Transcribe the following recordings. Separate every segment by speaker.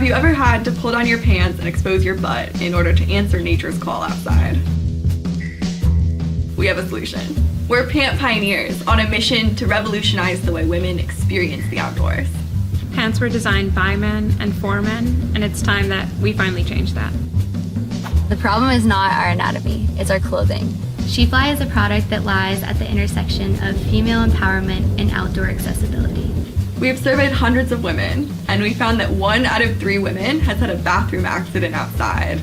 Speaker 1: Have you ever had to pull down your pants and expose your butt in order to answer nature's call outside? We have a solution. We're pant pioneers on a mission to revolutionize the way women experience the outdoors.
Speaker 2: Pants were designed by men and for men, and it's time that we finally change that.
Speaker 3: The problem is not our anatomy, it's our clothing.
Speaker 4: SheFly is a product that lies at the intersection of female empowerment and outdoor accessibility.
Speaker 1: We have surveyed hundreds of women, and we found that 1 out of 3 women has had a bathroom accident outside.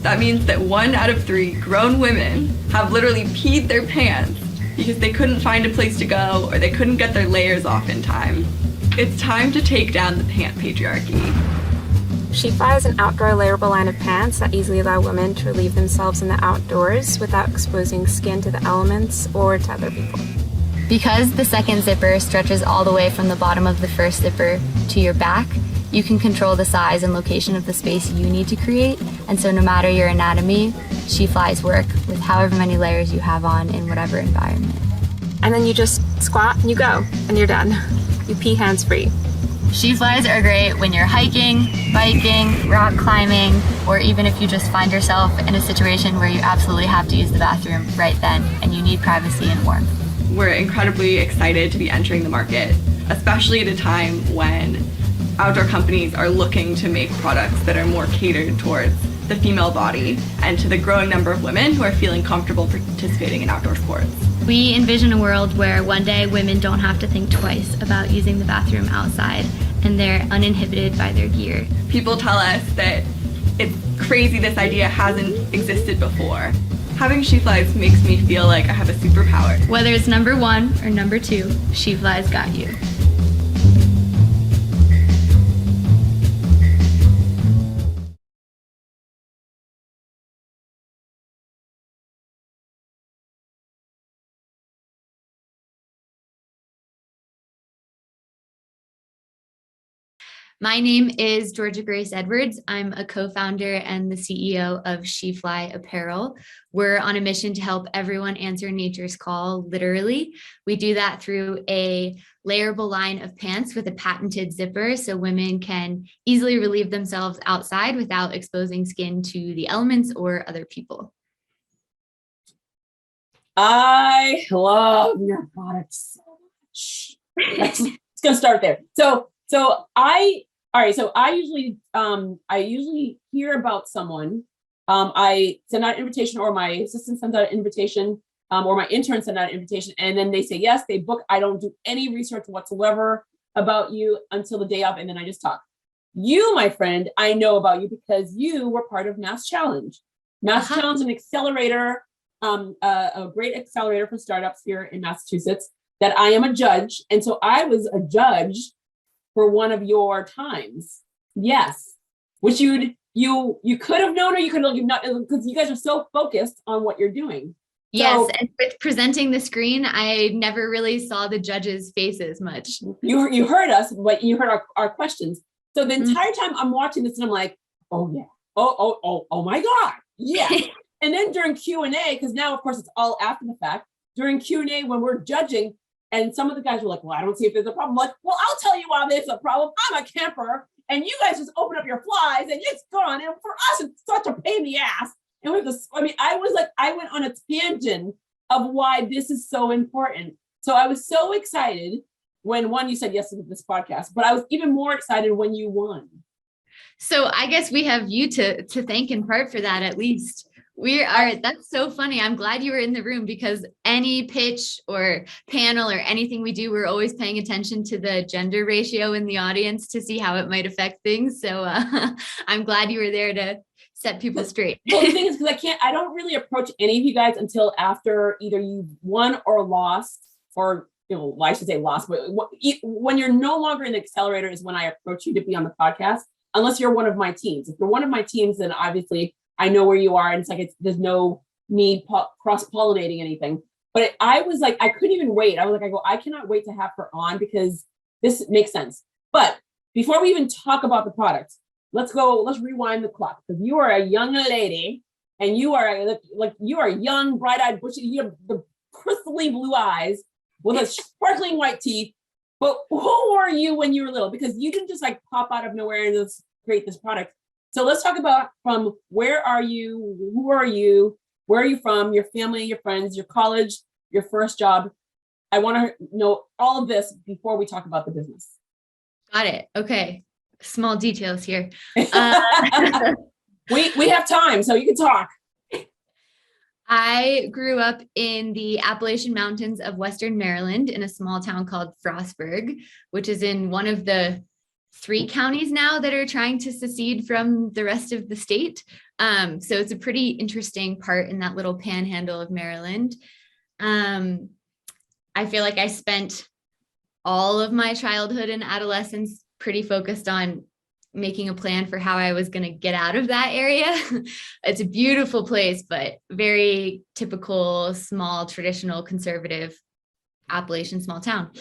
Speaker 1: That means that 1 out of 3 grown women have literally peed their pants because they couldn't find a place to go or they couldn't get their layers off in time. It's time to take down the pant patriarchy.
Speaker 5: SheFly is an outdoor layerable line of pants that easily allow women to relieve themselves in the outdoors without exposing skin to the elements or to other people.
Speaker 3: Because the second zipper stretches all the way from the bottom of the first zipper to your back, you can control the size and location of the space you need to create, and so no matter your anatomy, SheFly's work with however many layers you have on in whatever environment.
Speaker 5: And then you just squat and you go, and you're done. You pee hands-free.
Speaker 3: SheFlies are great when you're hiking, biking, rock climbing, or even if you just find yourself in a situation where you absolutely have to use the bathroom right then and you need privacy and warmth.
Speaker 1: We're incredibly excited to be entering the market, especially at a time when outdoor companies are looking to make products that are more catered towards the female body and to the growing number of women who are feeling comfortable participating in outdoor sports.
Speaker 4: We envision a world where one day women don't have to think twice about using the bathroom outside and they're uninhibited by their gear.
Speaker 1: People tell us that it's crazy this idea hasn't existed before. Having SheFlies makes me feel like I have a superpower.
Speaker 4: Whether it's number 1 or number 2, SheFly's got you. My name is Georgia Grace Edwards. I'm a co-founder and the CEO of SheFly Apparel. We're on a mission to help everyone answer nature's call, literally. We do that through a layerable line of pants with a patented zipper so women can easily relieve themselves outside without exposing skin to the elements or other people.
Speaker 6: I love your product so much. It's gonna start there. So I usually hear about someone. I send out an invitation, or my assistant sends out an invitation, or my intern sends out an invitation, and then they say yes, they book. I don't do any research whatsoever about you until the day of, and then I just talk. You, my friend, I know about you because you were part of Mass Challenge. Mass Challenge, an accelerator, a great accelerator for startups here in Massachusetts, that I am a judge. And so I was a judge for one of your times. Yes. Which you could have known, or you could have not, because you guys are so focused on what you're doing.
Speaker 4: Yes,
Speaker 6: So,
Speaker 4: and with presenting the screen, I never really saw the judges' faces much.
Speaker 6: you heard us, but you heard our questions. So the entire time I'm watching this and I'm like, oh yeah. Oh my God. Yeah. And then during Q&A, because now of course it's all after the fact, during Q&A when we're judging, and some of the guys were like, well, I don't see if there's a problem. I'm like, well, I'll tell you why there's a problem. I'm a camper, and you guys just open up your flies and it's gone. And for us, it's such a pain in the ass. And we have this, I went on a tangent of why this is so important. So I was so excited when you said yes to this podcast, but I was even more excited when you won.
Speaker 4: So I guess we have you to thank in part for that, at least. That's so funny. I'm glad you were in the room, because any pitch or panel or anything we do, we're always paying attention to the gender ratio in the audience to see how it might affect things. So I'm glad you were there to set people straight.
Speaker 6: Well, the thing is, because I don't really approach any of you guys until after either you won or lost, or, I should say lost, but when you're no longer in the accelerator is when I approach you to be on the podcast, unless you're one of my teams. If you're one of my teams, then obviously I know where you are, and there's no need cross-pollinating anything. But I was like, I couldn't even wait. I cannot wait to have her on, because this makes sense. But before we even talk about the product, let's rewind the clock, because you are a young lady, and you are young, bright-eyed, bushy, you have the crystalline blue eyes with a sparkling white teeth. But who were you when you were little? Because you didn't just pop out of nowhere and just create this product. So let's talk about from where are you, who are you, where are you from, your family, your friends, your college, your first job. I want to know all of this before we talk about the business.
Speaker 4: Got it. Okay. Small details here.
Speaker 6: We have time, so you can talk.
Speaker 4: I grew up in the Appalachian Mountains of Western Maryland in a small town called Frostburg, which is in one of the 3 counties now that are trying to secede from the rest of the state. So it's a pretty interesting part in that little panhandle of Maryland. I feel like I spent all of my childhood and adolescence pretty focused on making a plan for how I was going to get out of that area. It's a beautiful place, but very typical, small, traditional, conservative Appalachian small town.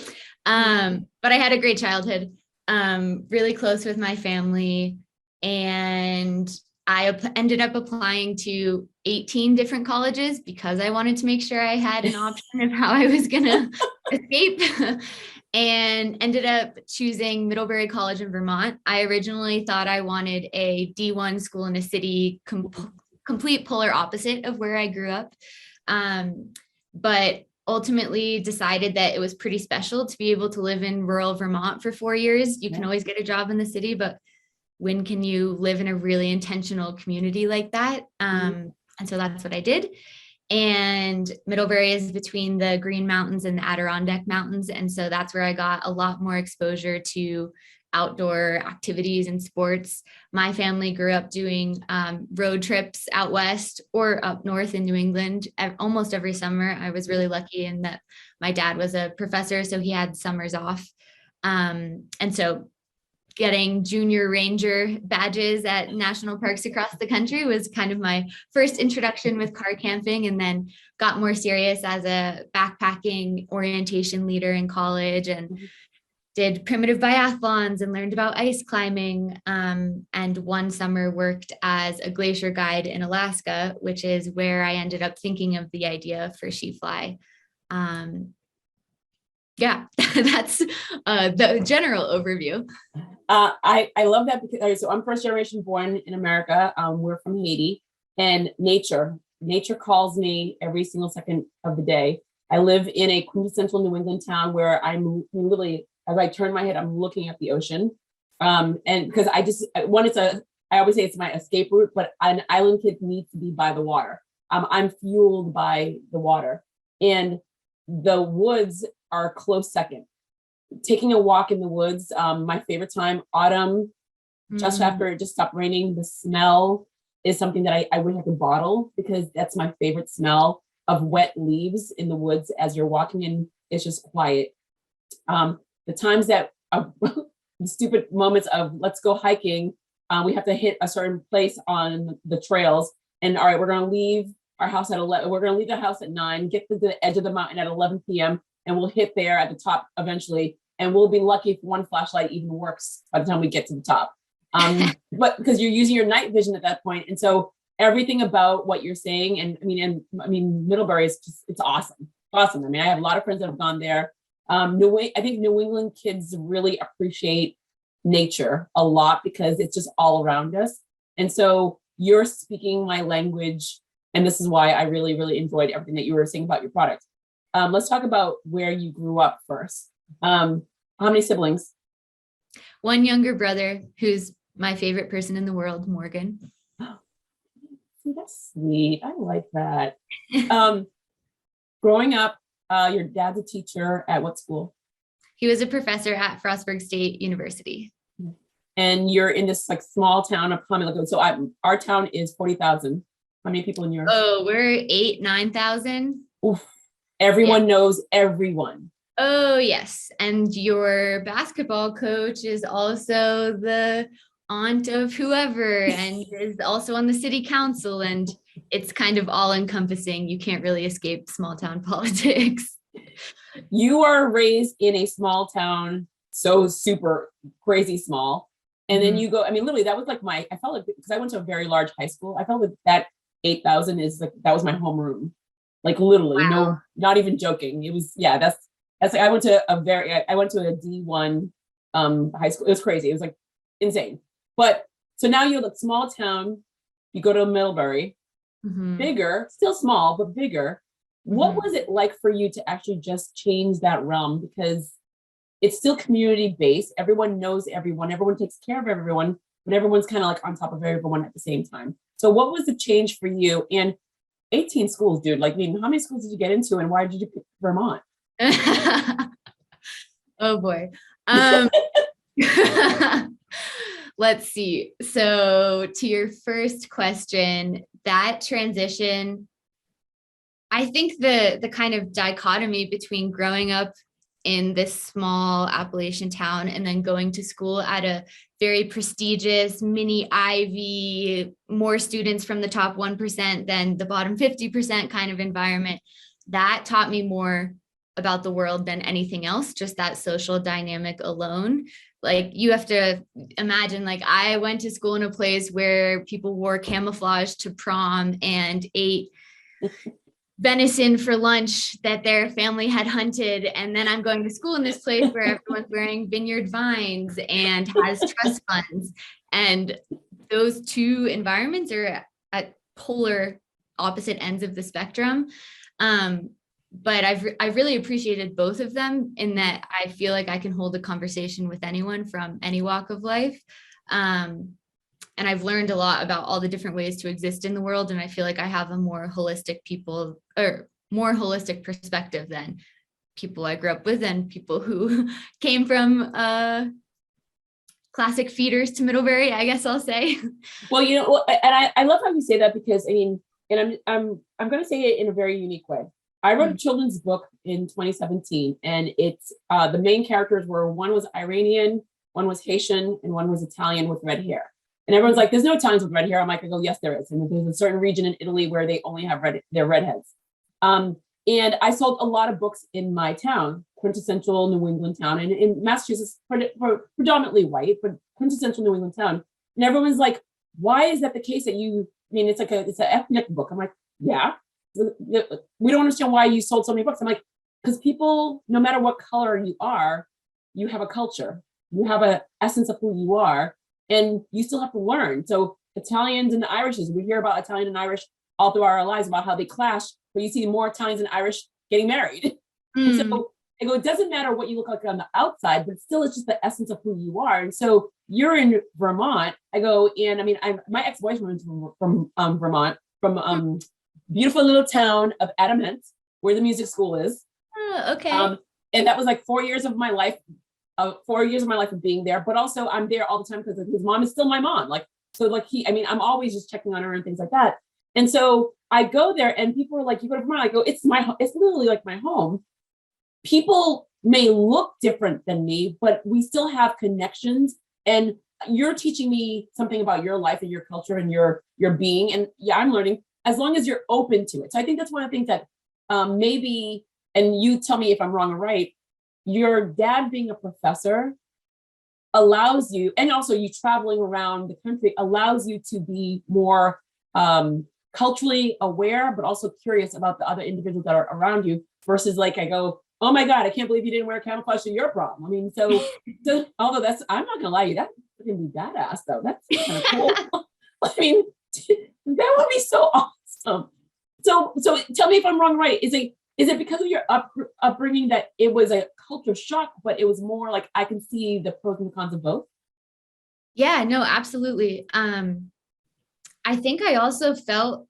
Speaker 4: But I had a great childhood, really close with my family. And I ended up applying to 18 different colleges because I wanted to make sure I had an option of how I was going to escape. And ended up choosing Middlebury College in Vermont. I originally thought I wanted a D1 school in a city, complete polar opposite of where I grew up. But ultimately decided that it was pretty special to be able to live in rural Vermont for 4 years. You can always get a job in the city, but when can you live in a really intentional community like that? And so that's what I did. And Middlebury is between the Green Mountains and the Adirondack Mountains. And so that's where I got a lot more exposure to outdoor activities and sports. My family grew up doing road trips out west or up north in New England almost every summer. I was really lucky in that my dad was a professor, so he had summers off. And so getting junior ranger badges at national parks across the country was kind of my first introduction with car camping, and then got more serious as a backpacking orientation leader in college and did primitive biathlons and learned about ice climbing. And one summer worked as a glacier guide in Alaska, which is where I ended up thinking of the idea for SheFly. Yeah, that's the general overview.
Speaker 6: I love that because so I'm first generation born in America. We're from Haiti, and nature calls me every single second of the day. I live in a quintessential New England town where I'm literally, as I turn my head, I'm looking at the ocean. And because I always say it's my escape route, but an island kid needs to be by the water. I'm fueled by the water, and the woods are a close second. Taking a walk in the woods, my favorite time, autumn, just after it just stopped raining. The smell is something that I wish I could bottle, because that's my favorite smell of wet leaves in the woods as you're walking in. It's just quiet. The times that the stupid moments of let's go hiking, we have to hit a certain place on the trails, and all right, we're going to leave our house at 11. We're going to leave the house at 9, get to the edge of the mountain at 11 p.m. and we'll hit there at the top eventually. And we'll be lucky if one flashlight even works by the time we get to the top. But because you're using your night vision at that point. And so everything about what you're saying, and I mean, Middlebury is just, it's awesome. Awesome. I mean, I have a lot of friends that have gone there. I think New England kids really appreciate nature a lot because it's just all around us. And so you're speaking my language. And this is why I really, really enjoyed everything that you were saying about your product. Let's talk about where you grew up first. How many siblings?
Speaker 4: One younger brother who's my favorite person in the world, Morgan.
Speaker 6: That's sweet. I like that. Growing up, your dad's a teacher at what school?
Speaker 4: He was a professor at Frostburg State University.
Speaker 6: And you're in this like small town of Common. So our town is 40,000. How many people in yours?
Speaker 4: Oh, we're 9,000.
Speaker 6: Oof. Everyone knows everyone.
Speaker 4: Oh, yes. And your basketball coach is also the aunt of whoever and is also on the city council. And it's kind of all encompassing. You can't really escape small town politics.
Speaker 6: You are raised in a small town, so super crazy small. And then you go, I mean, literally, that was like I felt like, because I went to a very large high school, I felt like that 8,000 is like, that was my homeroom. Like literally, no, not even joking. It was, yeah, that's like, I went to a D1 high school. It was crazy. It was like insane. But So now you're like small town, you go to Middlebury, bigger, still small, but bigger. What was it like for you to actually just change that realm? Because it's still community based. Everyone knows everyone. Everyone takes care of everyone, but everyone's kind of like on top of everyone at the same time. So what was the change for you? And 18 schools, dude, like, I mean, how many schools did you get into and why did you pick Vermont?
Speaker 4: Oh boy. Let's see. So to your first question, that transition, I think the kind of dichotomy between growing up in this small Appalachian town and then going to school at a very prestigious mini Ivy, more students from the top 1% than the bottom 50% kind of environment, that taught me more about the world than anything else, just that social dynamic alone. Like you have to imagine, like I went to school in a place where people wore camouflage to prom and ate venison for lunch that their family had hunted. And then I'm going to school in this place where everyone's wearing vineyard vines and has trust funds. And those two environments are at polar opposite ends of the spectrum. But I've really appreciated both of them in that I feel like I can hold a conversation with anyone from any walk of life. And I've learned a lot about all the different ways to exist in the world. And I feel like I have a more holistic perspective than people I grew up with and people who came from classic feeders to Middlebury, I guess I'll say.
Speaker 6: Well, you know, and I love how you say that because I mean, and I'm going to say it in a very unique way. I wrote a children's book in 2017, and it's the main characters were, one was Iranian, one was Haitian, and one was Italian with red hair. And everyone's like, there's no Italians with red hair. I'm like, I go, yes, there is. And there's a certain region in Italy where they only have they're redheads. And I sold a lot of books in my town, quintessential New England town, and in Massachusetts, predominantly white, but quintessential New England town. And everyone's like, why is that the case that you, I mean, it's an ethnic book. I'm like, yeah. We don't understand why you sold so many books. I'm like, because people, no matter what color you are, you have a culture, you have an essence of who you are, and you still have to learn. So Italians and Irishes, we hear about Italian and Irish all through our lives about how they clash, but you see more Italians and Irish getting married. And so I go, it doesn't matter what you look like on the outside, but still it's just the essence of who you are. And so you're in Vermont. I go, and I mean, my ex-boyfriend was from Vermont, from beautiful little town of Adamant, where the music school is.
Speaker 4: Oh, okay.
Speaker 6: And that was like 4 years of my life. 4 years of my life of being there, but also I'm there all the time because his mom is still my mom. Like, so like I'm always just checking on her and things like that. And so I go there and people are like, you go to Vermont? I go, it's literally like my home. People may look different than me, but we still have connections. And you're teaching me something about your life and your culture and your being. And yeah, I'm learning as long as you're open to it. So I think that's one of the things that maybe, and you tell me if I'm wrong or right, your dad being a professor allows you, and also you traveling around the country allows you to be more culturally aware, but also curious about the other individuals that are around you versus like, I go, oh my God, I can't believe you didn't wear camouflage to your prom. I mean, so although I'm not gonna lie to you, that can be badass though. That's kind of cool. I mean, that would be so awesome. So tell me if I'm wrong, right? Is it because of your upbringing that it was a culture shock, but it was more like I can see the pros and the cons of both?
Speaker 4: Yeah, no, absolutely. I think I also felt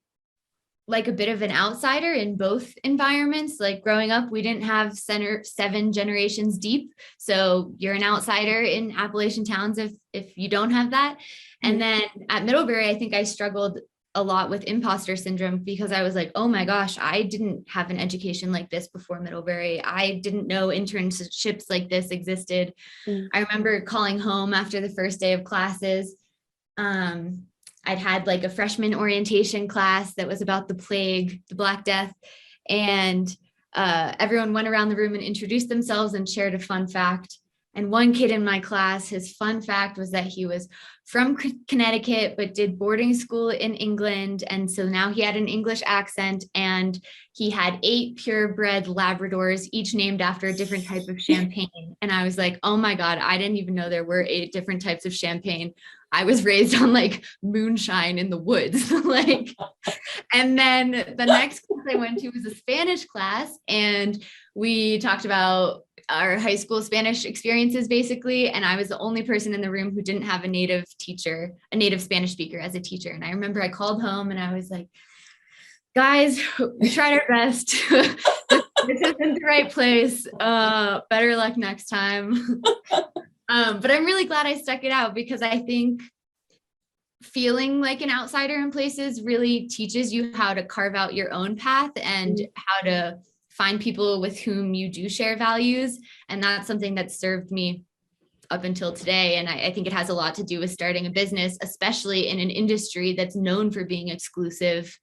Speaker 4: like a bit of an outsider in both environments. Like growing up, we didn't have 7 generations deep. So you're an outsider in Appalachian towns if you don't have that. And then at Middlebury, I think I struggled a lot with imposter syndrome because I was like, oh my gosh, I didn't have an education like this before Middlebury. I didn't know internships like this existed. I remember calling home after the first day of classes. I'd had like a freshman orientation class that was about the plague, the Black Death. And everyone went around the room and introduced themselves and shared a fun fact. And one kid in my class, his fun fact was that he was from Connecticut, but did boarding school in England. And so now he had an English accent, and he had 8 purebred Labradors, each named after a different type of champagne. And I was like, oh my God, I didn't even know there were 8 different types of champagne. I was raised on like moonshine in the woods. Like, and then the next class I went to was a Spanish class, and we talked about our high school Spanish experiences basically. And I was the only person in the room who didn't have a native teacher, a native Spanish speaker as a teacher. And I remember I called home and I was like, guys, we tried our best. This isn't the right place. Better luck next time. But I'm really glad I stuck it out, because I think feeling like an outsider in places really teaches you how to carve out your own path and how to find people with whom you do share values. And that's something that served me up until today. And I think it has a lot to do with starting a business, especially in an industry that's known for being exclusive,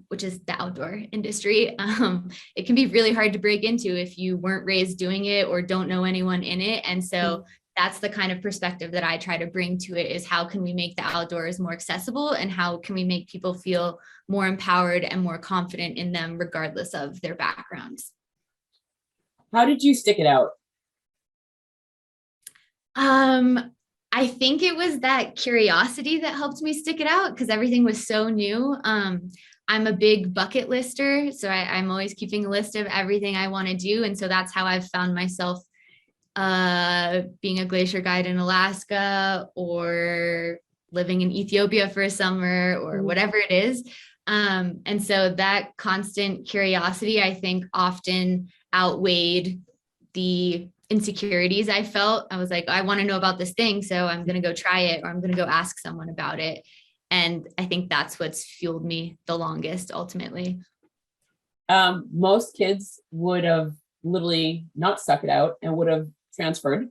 Speaker 4: which is the outdoor industry. It can be really hard to break into if you weren't raised doing it or don't know anyone in it. And so that's the kind of perspective that I try to bring to it, is how can we make the outdoors more accessible, and how can we make people feel more empowered and more confident in them, regardless of their backgrounds.
Speaker 6: How did you stick it out?
Speaker 4: I think it was that curiosity that helped me stick it out, because everything was so new. I'm a big bucket lister, so I'm always keeping a list of everything I want to do. And so that's how I've found myself being a glacier guide in Alaska, or living in Ethiopia for a summer, or whatever it is. And so that constant curiosity, I think, often outweighed the insecurities I felt. I was like, I want to know about this thing, so I'm going to go try it, or I'm going to go ask someone about it. And I think that's what's fueled me the longest, ultimately.
Speaker 6: Most kids would have literally not stuck it out and would have transferred.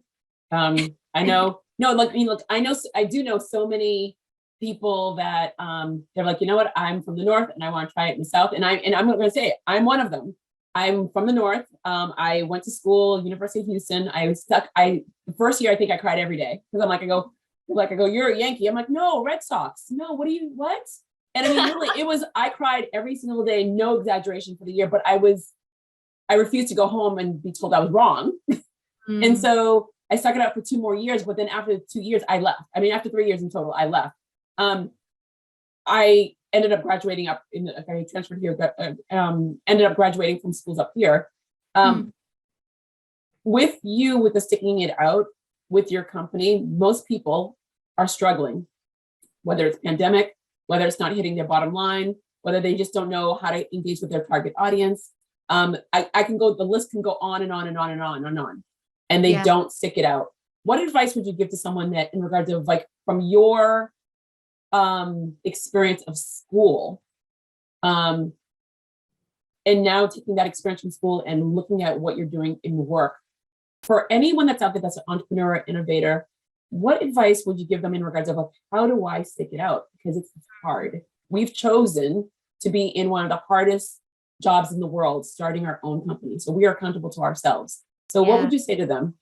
Speaker 6: I know, no, like, I mean, look, I do know so many people that they're like, you know what, I'm from the North and I want to try it in the South. And I'm going to say it, I'm one of them. I'm from the North. I went to school, University of Houston. The first year, I think I cried every day, because I go, you're a Yankee. I'm like, no, Red Sox. No, what? And I mean, literally, I cried every single day, no exaggeration, for the year, but I refused to go home and be told I was wrong. And so I stuck it out for 2 more years, but then after 2 years, I left. I mean, after 3 years in total, I left. I ended up graduating I transferred here, but ended up graduating from schools up here. With the sticking it out with your company, most people are struggling, whether it's pandemic, whether it's not hitting their bottom line, whether they just don't know how to engage with their target audience. The list can go on and on and on and on and on, and they don't stick it out. What advice would you give to someone that, in regards of like from your experience of school, and now taking that experience from school and looking at what you're doing in work, for anyone that's out there that's an entrepreneur, innovator, what advice would you give them in regards of like, how do I stick it out? Because it's hard. We've chosen to be in one of the hardest jobs in the world, starting our own company. So we are accountable to ourselves. So what would you say to them?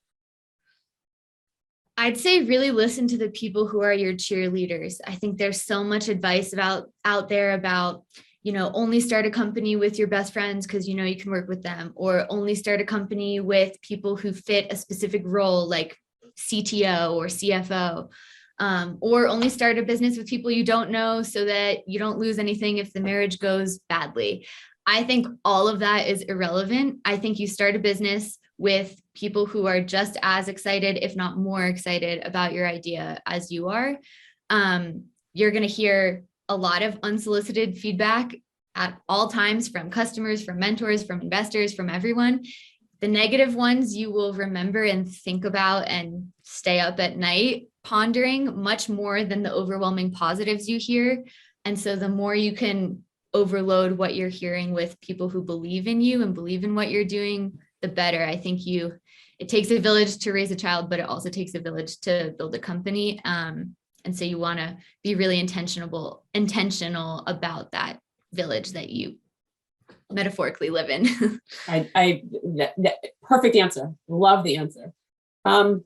Speaker 4: I'd say really listen to the people who are your cheerleaders. I think there's so much advice out there about, only start a company with your best friends because you can work with them, or only start a company with people who fit a specific role like CTO or CFO, or only start a business with people you don't know so that you don't lose anything if the marriage goes badly. I think all of that is irrelevant. I think you start a business with people who are just as excited, if not more excited, about your idea as you are. You're going to hear a lot of unsolicited feedback at all times from customers, from mentors, from investors, from everyone. The negative ones you will remember and think about and stay up at night pondering much more than the overwhelming positives you hear. And so the more you can overload what you're hearing with people who believe in you and believe in what you're doing, the better. I think it takes a village to raise a child, but it also takes a village to build a company. And so you want to be really intentional about that village that you metaphorically live in.
Speaker 6: Perfect answer. Love the answer. Where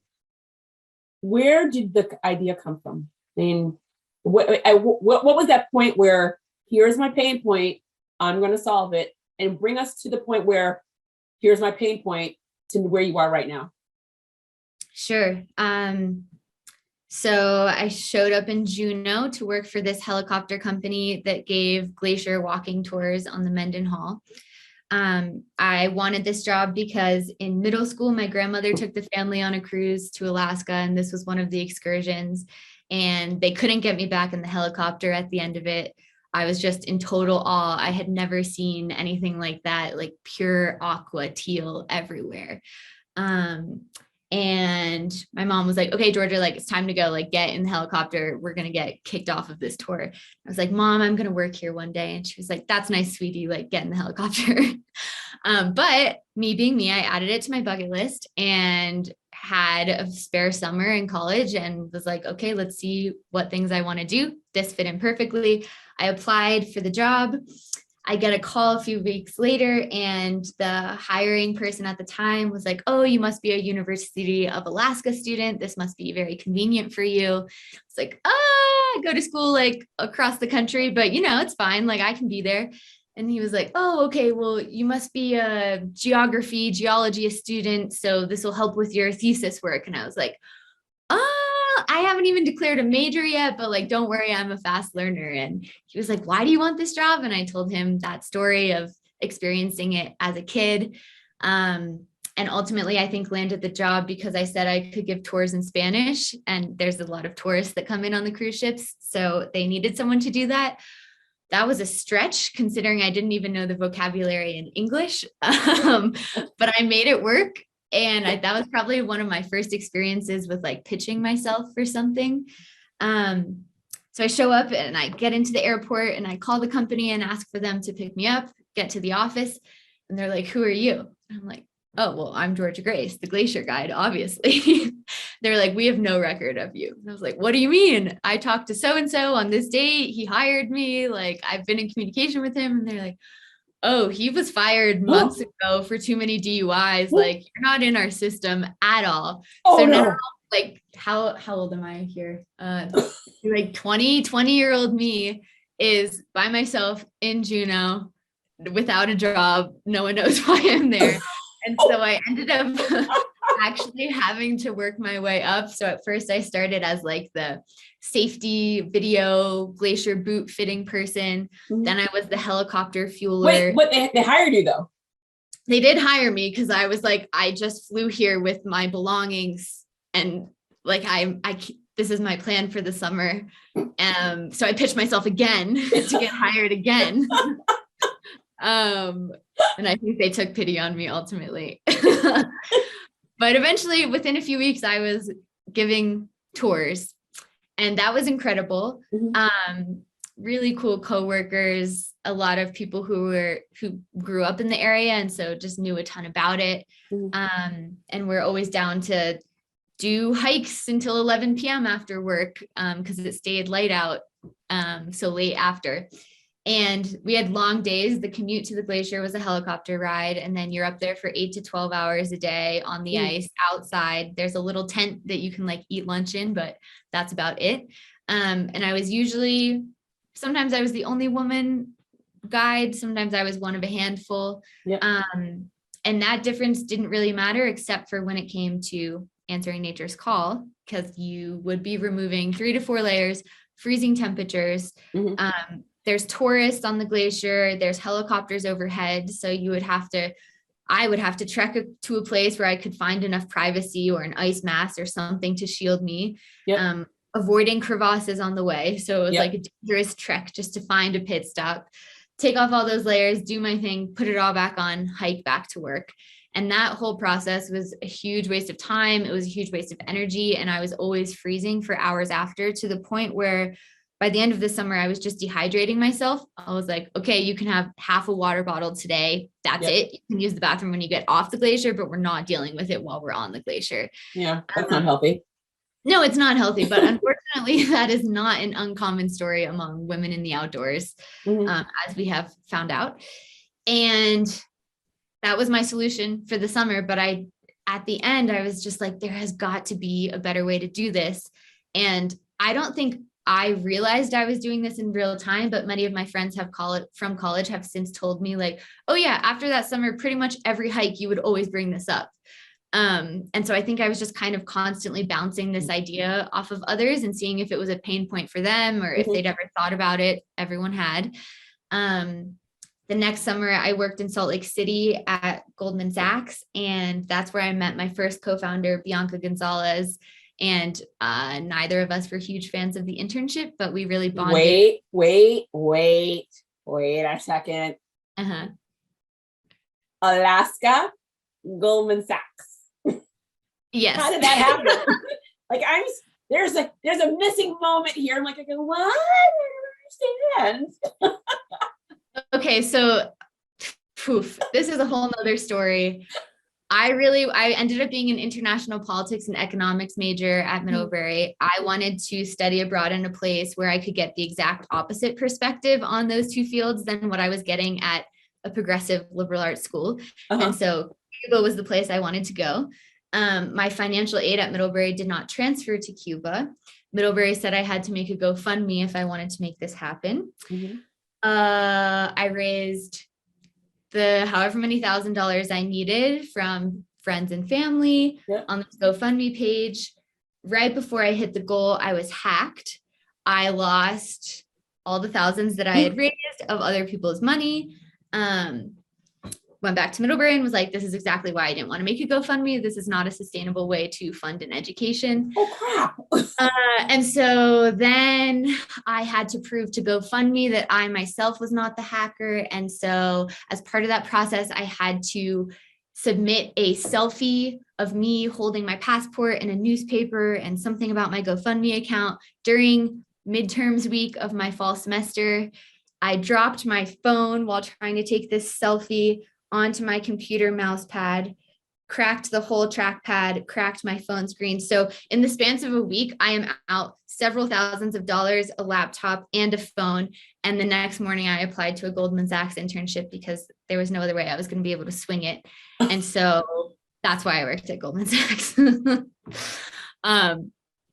Speaker 6: did the idea come from? I mean, what was that point where here's my pain point, I'm going to solve it, and bring us to the point where here's my pain point to where you are right now?
Speaker 4: Sure. So I showed up in Juneau to work for this helicopter company that gave glacier walking tours on the Mendenhall. I wanted this job because in middle school, my grandmother took the family on a cruise to Alaska, and this was one of the excursions, and they couldn't get me back in the helicopter at the end of it. I was just in total awe. I had never seen anything like that, like pure aqua teal everywhere. And my mom was like, okay, Georgia, like it's time to go, like get in the helicopter. We're going to get kicked off of this tour. I was like, Mom, I'm going to work here one day. And she was like, that's nice, sweetie, like get in the helicopter. But me being me, I added it to my bucket list and had a spare summer in college and was like, okay, let's see what things I want to do. This fit in perfectly. I applied for the job. I get a call a few weeks later, and the hiring person at the time was like, oh, you must be a University of Alaska student. This must be very convenient for you. It's like, I go to school like across the country, but it's fine. Like I can be there. And he was like, oh, okay, well, you must be a geology student. So this will help with your thesis work. And I was like, I haven't even declared a major yet, but like, don't worry, I'm a fast learner. And he was like, why do you want this job? And I told him that story of experiencing it as a kid. And ultimately, I think landed the job because I said I could give tours in Spanish, and there's a lot of tourists that come in on the cruise ships. So they needed someone to do that. That was a stretch considering I didn't even know the vocabulary in English, but I made it work. And that was probably one of my first experiences with like pitching myself for something. So I show up and I get into the airport and I call the company and ask for them to pick me up, get to the office. And they're like, who are you? And I'm like, oh, well, I'm Georgia Grace, the glacier guide, obviously. They're like, we have no record of you. And I was like, what do you mean? I talked to so-and-so on this date. He hired me. Like, I've been in communication with him. And they're like, oh, he was fired months ago for too many DUIs. Like, you're not in our system at all.
Speaker 6: Oh,
Speaker 4: so
Speaker 6: no.
Speaker 4: now, like, how old am I here? Like 20-year-old me is by myself in Juneau without a job. No one knows why I'm there. And so I ended up actually having to work my way up. So at first I started as like the safety video glacier boot fitting person. Mm-hmm. Then I was the helicopter fueler.
Speaker 6: Wait, they hired you though?
Speaker 4: They did hire me because I was like, I just flew here with my belongings and like this is my plan for the summer. So I pitched myself again to get hired again. And I think they took pity on me ultimately. But eventually within a few weeks I was giving tours and that was incredible. Mm-hmm. Really cool coworkers, a lot of people who grew up in the area and so just knew a ton about it. Mm-hmm. And we're always down to do hikes until 11 p.m. after work because it stayed light out so late after. And we had long days. The commute to the glacier was a helicopter ride. And then you're up there for 8 to 12 hours a day on the ice outside. There's a little tent that you can like eat lunch in, but that's about it. And I was sometimes I was the only woman guide. Sometimes I was one of a handful. Yep. And that difference didn't really matter except for when it came to answering nature's call, because you would be removing 3 to 4 layers, freezing temperatures. Mm-hmm. There's tourists on the glacier, there's helicopters overhead. So I would have to trek to a place where I could find enough privacy or an ice mask or something to shield me, yep. Avoiding crevasses on the way. So it was like a dangerous trek just to find a pit stop, take off all those layers, do my thing, put it all back on, hike back to work. And that whole process was a huge waste of time. It was a huge waste of energy. And I was always freezing for hours after, to the point where by the end of the summer, I was just dehydrating myself. I was like, okay, you can have half a water bottle today. That's it. You can use the bathroom when you get off the glacier, but we're not dealing with it while we're on the glacier.
Speaker 6: Yeah, that's not healthy.
Speaker 4: No, it's not healthy. But unfortunately, that is not an uncommon story among women in the outdoors, as we have found out. And that was my solution for the summer. But I at the end, I was just like, there has got to be a better way to do this. And I don't think I realized I was doing this in real time, but many of my friends from college have since told me like, oh yeah, after that summer, pretty much every hike, you would always bring this up. And so I think I was just kind of constantly bouncing this idea off of others and seeing if it was a pain point for them or if they'd ever thought about it. Everyone had. The next summer, I worked in Salt Lake City at Goldman Sachs, and that's where I met my first co-founder, Bianca Gonzalez. And neither of us were huge fans of the internship, but we really bonded.
Speaker 6: Wait a second.
Speaker 4: Uh-huh.
Speaker 6: Alaska, Goldman Sachs.
Speaker 4: Yes.
Speaker 6: How did that happen? Like there's a missing moment here. I'm like, I go, what? I don't understand.
Speaker 4: Okay, so this is a whole nother story. I ended up being an international politics and economics major at Middlebury. I wanted to study abroad in a place where I could get the exact opposite perspective on those two fields than what I was getting at a progressive liberal arts school. And so Cuba was the place I wanted to go. My financial aid at Middlebury did not transfer to Cuba. Middlebury said I had to make a GoFundMe if I wanted to make this happen. I raised the however many $1,000s I needed from friends and family on this GoFundMe page. Right before I hit the goal, I was hacked. I lost all the thousands that I had raised of other people's money. Went back to Middlebury and was like, this is exactly why I didn't want to make a GoFundMe. This is not a sustainable way to fund an education.
Speaker 6: Oh, crap.
Speaker 4: And so then I had to prove to GoFundMe that I myself was not the hacker. And so as part of that process, I had to submit a selfie of me holding my passport in a newspaper and something about my GoFundMe account during midterms week of my fall semester. I dropped my phone while trying to take this selfie onto my computer mouse pad, cracked the whole trackpad, cracked my phone screen. So in the span of a week, I am out several thousands of dollars, a laptop and a phone. And the next morning I applied to a Goldman Sachs internship because there was no other way I was going to be able to swing it. And so that's why I worked at Goldman Sachs,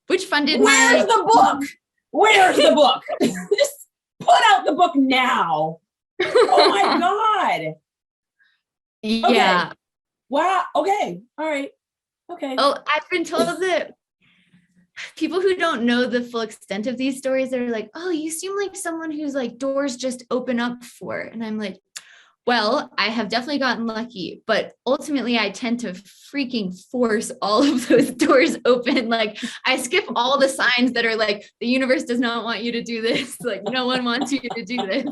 Speaker 4: which funded
Speaker 6: Where's the book? Where's the book? Just put out the book now. Oh my God.
Speaker 4: Yeah.
Speaker 6: Okay. Wow. Okay. All right. Okay.
Speaker 4: Oh, I've been told that people who don't know the full extent of these stories, they're like, oh, you seem like someone who's like doors just open up for. And I'm like, well, I have definitely gotten lucky, but ultimately I tend to freaking force all of those doors open. Like I skip all the signs that are like, the universe does not want you to do this. Like no one wants you to do this.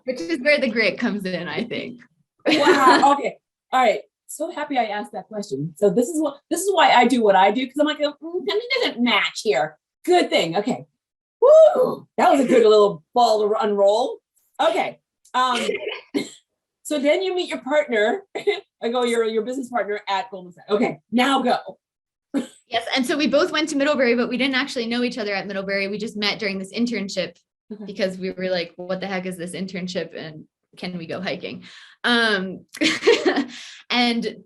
Speaker 4: Which is where the grit comes in, I think.
Speaker 6: Wow. Okay. All right. So happy I asked that question. So this is why I do what I do, because I'm like, it doesn't match here. Good thing. Okay. Woo! That was a good little ball to unroll. Okay. So then you meet your partner. I go, your business partner at Goldman Sachs. Okay. Now go.
Speaker 4: Yes. And so we both went to Middlebury, but we didn't actually know each other at Middlebury. We just met during this internship because we were like, what the heck is this internship? And can we go hiking? And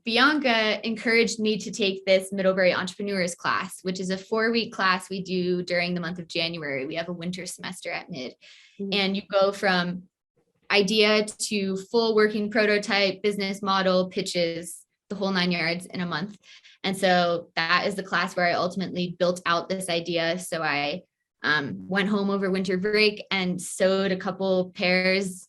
Speaker 4: Bianca encouraged me to take this Middlebury Entrepreneurs class, which is a 4-week class we do during the month of January. We have a winter semester at Mid. And you go from idea to full working prototype, business model, pitches, the whole 9 yards in a month. And so that is the class where I ultimately built out this idea. So I went home over winter break and sewed a couple pairs,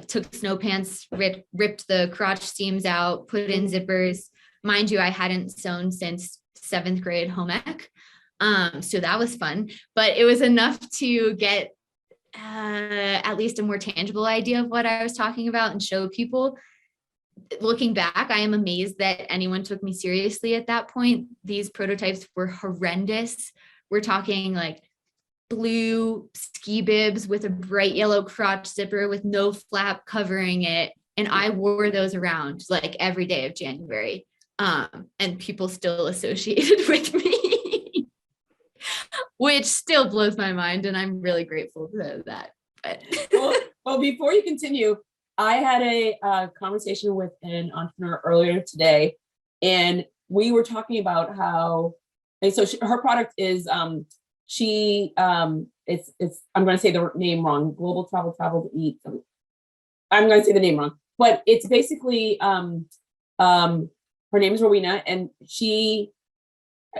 Speaker 4: took snow pants, ripped the crotch seams out, put in zippers. Mind you, I hadn't sewn since 7th grade home ec. So that was fun, but it was enough to get at least a more tangible idea of what I was talking about and show people. Looking back, I am amazed that anyone took me seriously at that point. These prototypes were horrendous. We're talking like blue ski bibs with a bright yellow crotch zipper with no flap covering it. And I wore those around like every day of January. And people still associated with me, which still blows my mind. And I'm really grateful for that. But
Speaker 6: well, before you continue, I had a conversation with an entrepreneur earlier today, and we were talking about how, and so her product is, it's I'm going to say the name wrong, Global Travel to Eat. I'm going to say the name wrong, but it's basically, her name is Rowena, and she,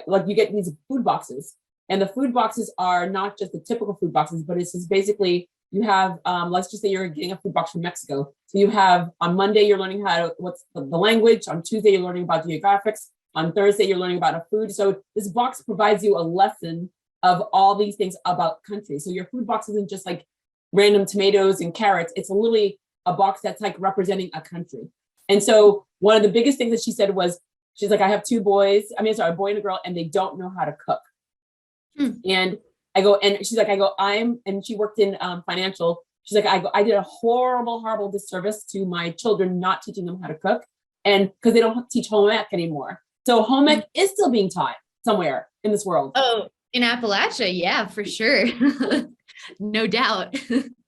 Speaker 6: like, you get these food boxes, and the food boxes are not just the typical food boxes, but it's just basically, you have, let's just say you're getting a food box from Mexico. So you have, on Monday, you're learning what's the language. On Tuesday, you're learning about geographics. On Thursday, you're learning about a food. So this box provides you a lesson of all these things about countries. So your food box isn't just like random tomatoes and carrots. It's literally a box that's like representing a country. And so one of the biggest things that she said was, she's like, I have two boys. A boy and a girl, and they don't know how to cook. And I go, and she's like, and she worked in financial. She's like, I did a horrible disservice to my children, not teaching them how to cook. And because they don't teach home ec anymore. So home ec is still being taught somewhere in this world.
Speaker 4: Oh, in Appalachia. Yeah, for sure. No doubt.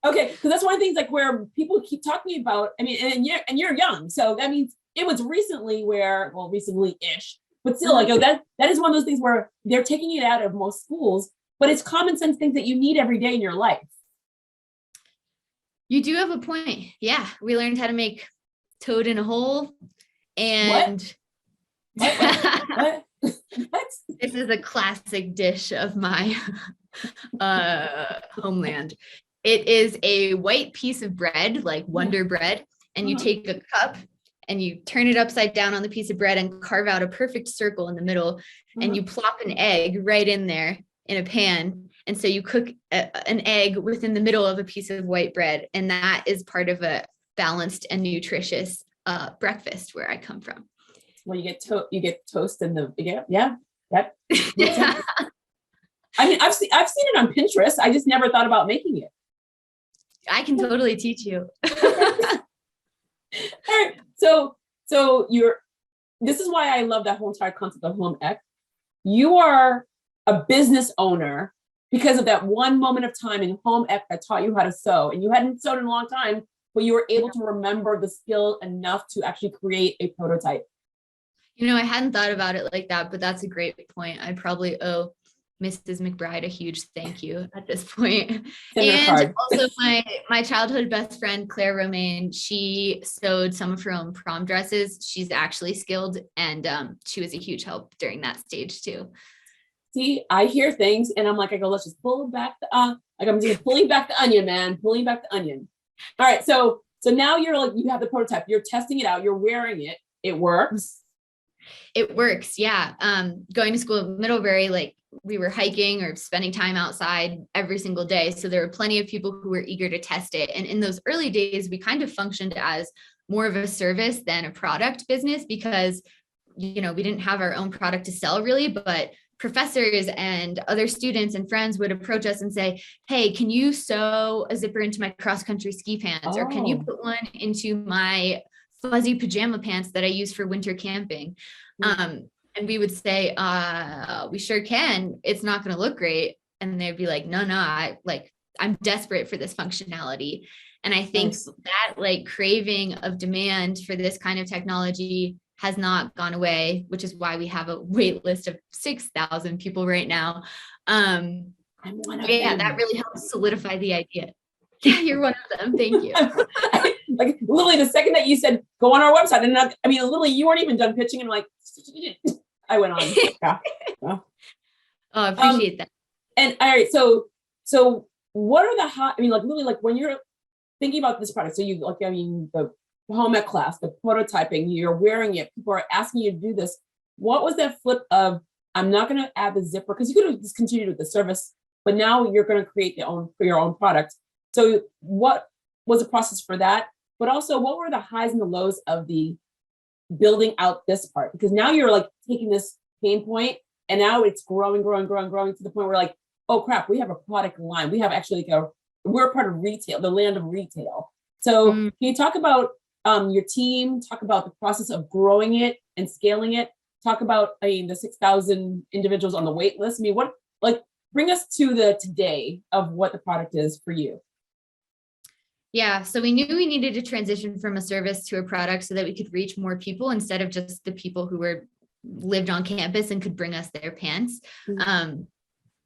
Speaker 6: Okay. Because that's one of the things like where people keep talking about, I mean, and you're young. So that means it was recently-ish, but still like, that is one of those things where they're taking it out of most schools, but it's common sense things that you need every day in your life.
Speaker 4: You do have a point. Yeah. We learned how to make toad in a hole. And
Speaker 6: What?
Speaker 4: This is a classic dish of my homeland. It is a white piece of bread, like Wonder Bread, and you take a cup and you turn it upside down on the piece of bread and carve out a perfect circle in the middle, and you plop an egg right in there in a pan. And so you cook an egg within the middle of a piece of white bread, and that is part of a balanced and nutritious breakfast where I come from.
Speaker 6: Well, you get toast in the yeah.
Speaker 4: Yeah.
Speaker 6: I mean, I've seen it on Pinterest. I just never thought about making it.
Speaker 4: I can totally teach you.
Speaker 6: All right. So this is why I love that whole entire concept of home ec. You are a business owner because of that one moment of time in home ec that taught you how to sew, and you hadn't sewed in a long time, but you were able to remember the skill enough to actually create a prototype.
Speaker 4: I hadn't thought about it like that, but that's a great point. I probably owe Mrs. McBride a huge thank you at this point. And also my childhood best friend, Claire Romaine, she sewed some of her own prom dresses. She's actually skilled, and she was a huge help during that stage too.
Speaker 6: See, I hear things and I'm like, let's just pull back I'm just pulling back the onion, man, pulling back the onion. All right. So now you're like, you have the prototype, you're testing it out, you're wearing it. It works.
Speaker 4: It works. Yeah. Going to school at Middlebury, like we were hiking or spending time outside every single day. So there were plenty of people who were eager to test it. And in those early days, we kind of functioned as more of a service than a product business because, we didn't have our own product to sell really, but professors and other students and friends would approach us and say, hey, can you sew a zipper into my cross-country ski pants? Or can you put one into my fuzzy pajama pants that I use for winter camping? And we would say, we sure can. It's not going to look great. And they'd be like, no, I'm desperate for this functionality. And I think that craving of demand for this kind of technology has not gone away, which is why we have a wait list of 6,000 people right now. I'm one of them. That really helps solidify the idea. Yeah, you're one of them. Thank you.
Speaker 6: Like literally the second that you said, go on our website. And literally you weren't even done pitching. And I went on. Yeah.
Speaker 4: Oh, I appreciate that.
Speaker 6: And all right. So what are the when you're thinking about this product, so you the home ec class, the prototyping, you're wearing it, people are asking you to do this. What was that flip of, I'm not going to add the zipper, because you could have discontinued with the service, but now you're going to create your own product. So what was the process for that? But also, what were the highs and the lows of the building out this part? Because now you're taking this pain point and now it's growing to the point where oh crap, we have a product line. We have actually we're part of retail, the land of retail. So can you talk about your team, talk about the process of growing it and scaling it, talk about, the 6,000 individuals on the wait list. Bring us to the today of what the product is for you.
Speaker 4: Yeah, so we knew we needed to transition from a service to a product so that we could reach more people instead of just the people who lived on campus and could bring us their pants.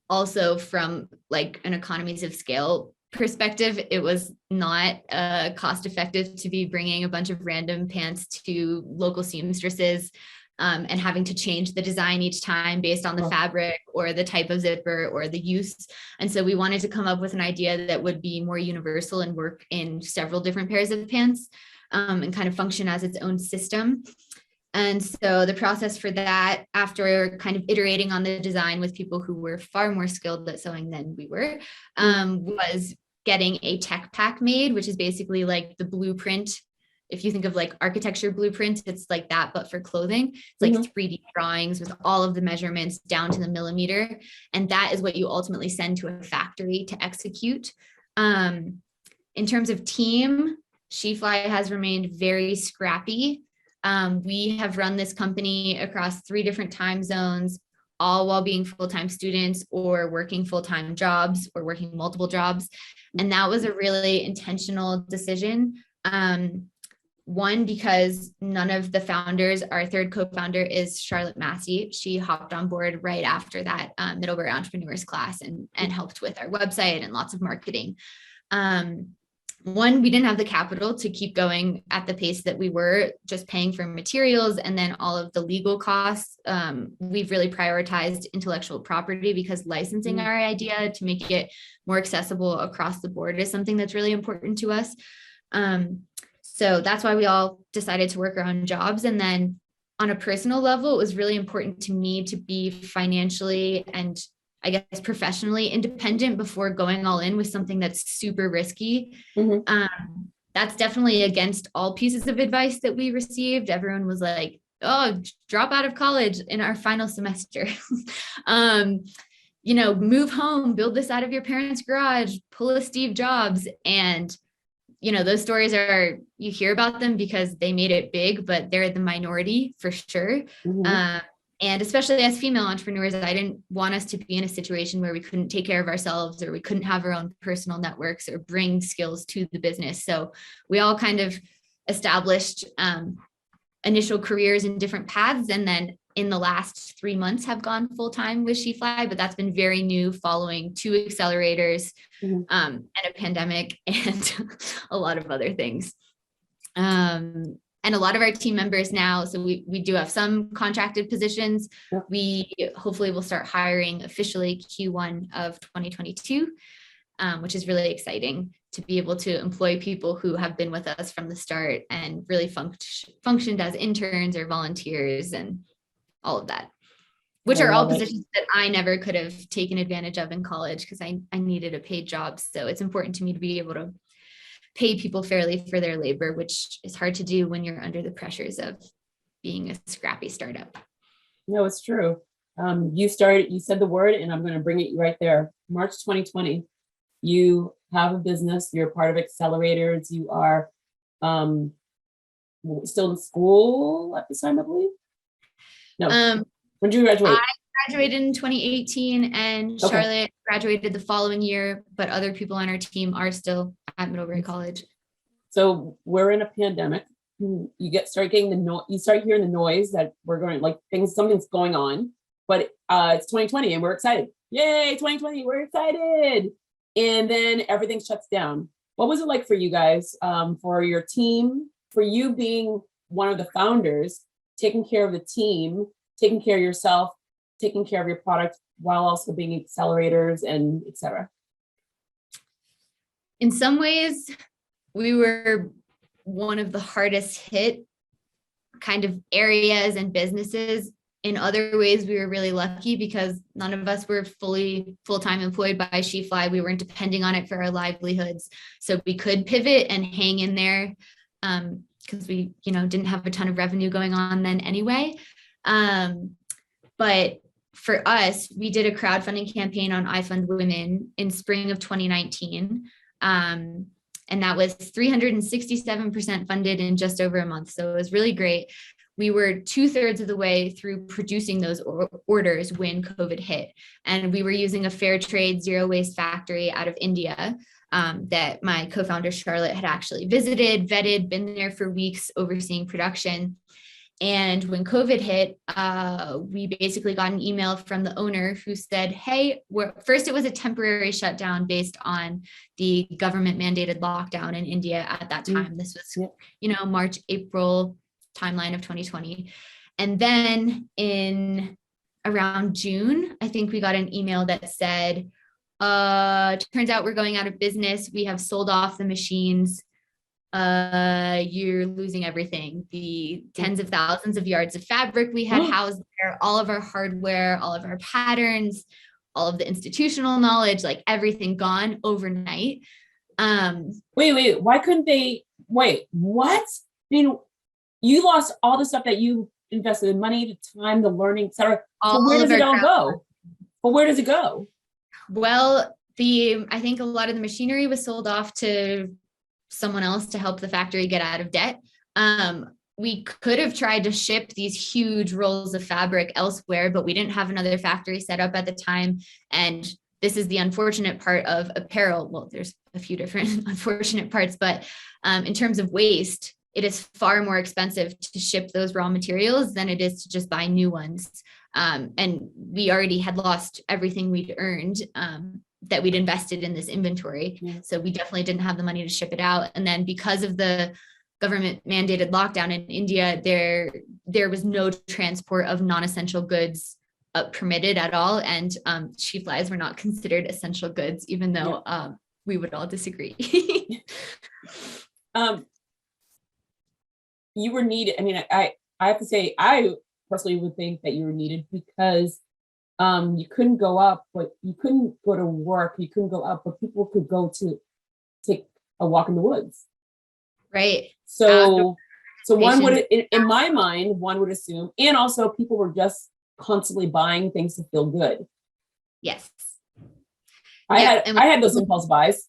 Speaker 4: Also from like an economies of scale perspective, it was not cost effective to be bringing a bunch of random pants to local seamstresses and having to change the design each time based on the fabric or the type of zipper or the use. And so we wanted to come up with an idea that would be more universal and work in several different pairs of pants and kind of function as its own system. And so the process for that, after kind of iterating on the design with people who were far more skilled at sewing than we were, was getting a tech pack made, which is basically like the blueprint. If you think of like architecture blueprints, it's like that, but for clothing. It's like 3D drawings with all of the measurements down to the millimeter. And that is what you ultimately send to a factory to execute. In terms of team, SheFly has remained very scrappy. We have run this company across 3 different time zones, all while being full-time students or working full-time jobs or working multiple jobs. And that was a really intentional decision. One, because none of the founders, our third co-founder is Charlotte Massey. She hopped on board right after that Middlebury entrepreneurs class and helped with our website and lots of marketing. One, we didn't have the capital to keep going at the pace that we were, just paying for materials and then all of the legal costs. We've really prioritized intellectual property because licensing our idea to make it more accessible across the board is something that's really important to us. So that's why we all decided to work our own jobs. And then on a personal level, it was really important to me to be financially and I guess professionally independent before going all in with something that's super risky. That's definitely against all pieces of advice that we received. Everyone was like, oh, drop out of college in our final semester. Move home, build this out of your parents' garage, pull a Steve Jobs. And those stories you hear about them because they made it big, but they're the minority for sure. And especially as female entrepreneurs, I didn't want us to be in a situation where we couldn't take care of ourselves or we couldn't have our own personal networks or bring skills to the business. So we all kind of established initial careers in different paths. And then in the last 3 months have gone full-time with SheFly, but that's been very new following 2 accelerators and a pandemic and a lot of other things. And a lot of our team members now, so we do have some contracted positions. We hopefully will start hiring officially Q1 of 2022, which is really exciting to be able to employ people who have been with us from the start and really functioned as interns or volunteers and all of that, which are all positions that I never could have taken advantage of in college because I needed a paid job. So it's important to me to be able to pay people fairly for their labor, which is hard to do when you're under the pressures of being a scrappy startup.
Speaker 6: No, it's true. You said the word, and I'm going to bring it right there. March 2020, you have a business, you're part of accelerators, you are still in school at this time, I believe? No, when did you graduate?
Speaker 4: I graduated in 2018 and Charlotte graduated the following year, but other people on our team are still at Middlebury College.
Speaker 6: So we're in a pandemic. You start hearing the noise that we're going like something's going on, but it's 2020 and we're excited. Yay, 2020, we're excited. And then everything shuts down. What was it like for you guys, for your team, for you being one of the founders, taking care of the team, taking care of yourself, taking care of your product while also being accelerators and et cetera?
Speaker 4: In some ways, we were one of the hardest hit kind of areas and businesses. In other ways, we were really lucky because none of us were full-time employed by SheFly. We weren't depending on it for our livelihoods. So we could pivot and hang in there because we, didn't have a ton of revenue going on then anyway. But for us, we did a crowdfunding campaign on iFund Women in spring of 2019. And that was 367% funded in just over a month. So it was really great. we were 2/3 of the way through producing those orders when COVID hit. And we were using a fair trade zero waste factory out of India that my co-founder Charlotte had actually visited, vetted, been there for weeks overseeing production. And when COVID hit, we basically got an email from the owner who said, hey, first it was a temporary shutdown based on the government mandated lockdown in India at that time. This was, March, April timeline of 2020. And then in around June, I think we got an email that said, turns out we're going out of business. We have sold off the machines. You're losing everything. The tens of thousands of yards of fabric we had housed there, all of our hardware, all of our patterns, all of the institutional knowledge, like everything gone overnight.
Speaker 6: Wait, why couldn't they wait? What? I mean, you lost all the stuff that you invested in money, the time, the learning, etc. So where does it all go? Well, where does it go?
Speaker 4: Well, I think a lot of the machinery was sold off to someone else to help the factory get out of debt. We could have tried to ship these huge rolls of fabric elsewhere, but we didn't have another factory set up at the time. And this is the unfortunate part of apparel. Well, there's a few different unfortunate parts, but in terms of waste, it is far more expensive to ship those raw materials than it is to just buy new ones. And we already had lost everything we'd earned that we'd invested in this inventory. Yeah. So we definitely didn't have the money to ship it out. And then because of the government mandated lockdown in India, there was no transport of non-essential goods permitted at all. And SheFlies were not considered essential goods, even though we would all disagree.
Speaker 6: You were needed. I mean, I have to say, I personally would think that you were needed because you couldn't go up, but you couldn't go to work. You couldn't go up, but people could go to take a walk in the woods.
Speaker 4: Right.
Speaker 6: So one would, in my mind, one would assume, and also people were just constantly buying things to feel good.
Speaker 4: Yes.
Speaker 6: I had those impulse buys.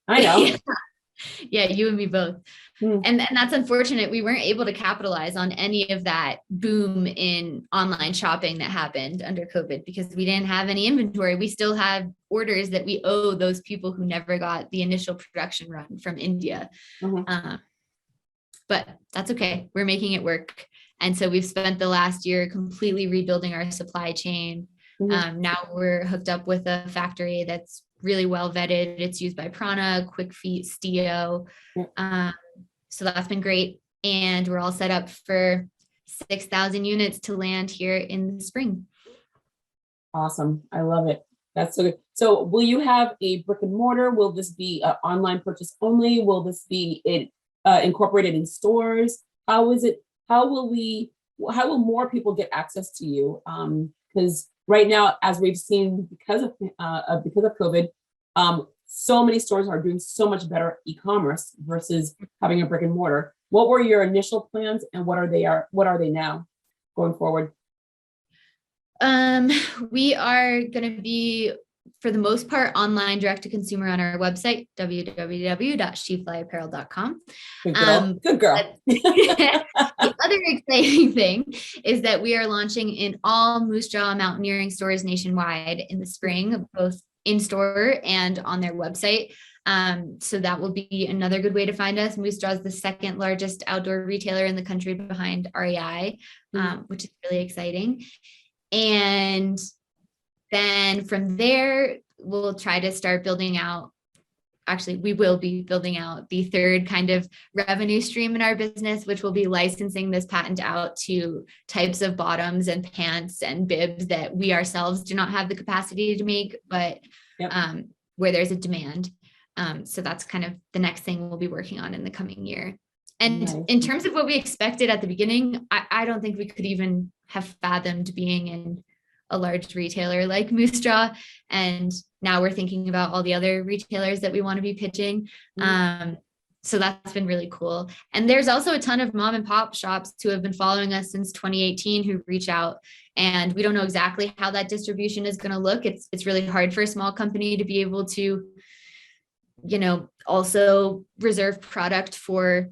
Speaker 6: I know.
Speaker 4: Yeah, you and me both. And that's unfortunate. We weren't able to capitalize on any of that boom in online shopping that happened under COVID because we didn't have any inventory. We still have orders that we owe those people who never got the initial production run from India. But that's okay. We're making it work. And so we've spent the last year completely rebuilding our supply chain. Now we're hooked up with a factory that's really well vetted. It's used by Prana, Quick Feet, Stio. So that's been great. And we're all set up for 6,000 units to land here in the spring.
Speaker 6: Awesome. I love it. That's so good. So will you have a brick and mortar? Will this be an online purchase only? Will this be incorporated in stores? How will more people get access to you? Because right now, as we've seen, because of COVID, so many stores are doing so much better e-commerce versus having a brick and mortar. What were your initial plans, and what are they now going forward?
Speaker 4: We are going to be, for the most part, online direct to consumer on our website, www.sheflyapparel.com.
Speaker 6: Good girl. Good girl.
Speaker 4: The other exciting thing is that we are launching in all Moose Jaw mountaineering stores nationwide in the spring, both in store and on their website. So that will be another good way to find us. Moose Jaw is the second largest outdoor retailer in the country behind REI, which is really exciting. And then from there, we'll try to start building out. Actually, we will be building out the third kind of revenue stream in our business, which will be licensing this patent out to types of bottoms and pants and bibs that we ourselves do not have the capacity to make, but where there's a demand. So that's kind of the next thing we'll be working on in the coming year. And in terms of what we expected at the beginning, I don't think we could even have fathomed being in a large retailer like Moose Jaw. And now we're thinking about all the other retailers that we want to be pitching. So that's been really cool. And there's also a ton of mom and pop shops who have been following us since 2018 who reach out, and we don't know exactly how that distribution is going to look. It's really hard for a small company to be able to, also reserve product for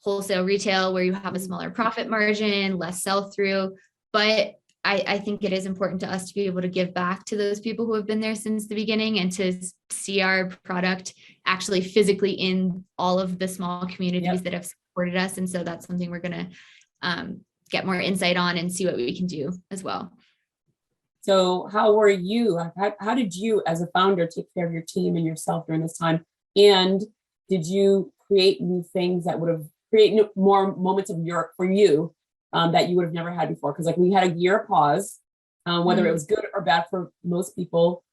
Speaker 4: wholesale retail where you have a smaller profit margin, less sell through. But I think it is important to us to be able to give back to those people who have been there since the beginning and to see our product actually physically in all of the small communities that have supported us. And so that's something we're going to get more insight on and see what we can do as well.
Speaker 6: So how were you? How did you as a founder take care of your team and yourself during this time? And did you create new things that would have created more moments of for you that you would have never had before? Because like we had a year pause, whether it was good or bad for most people.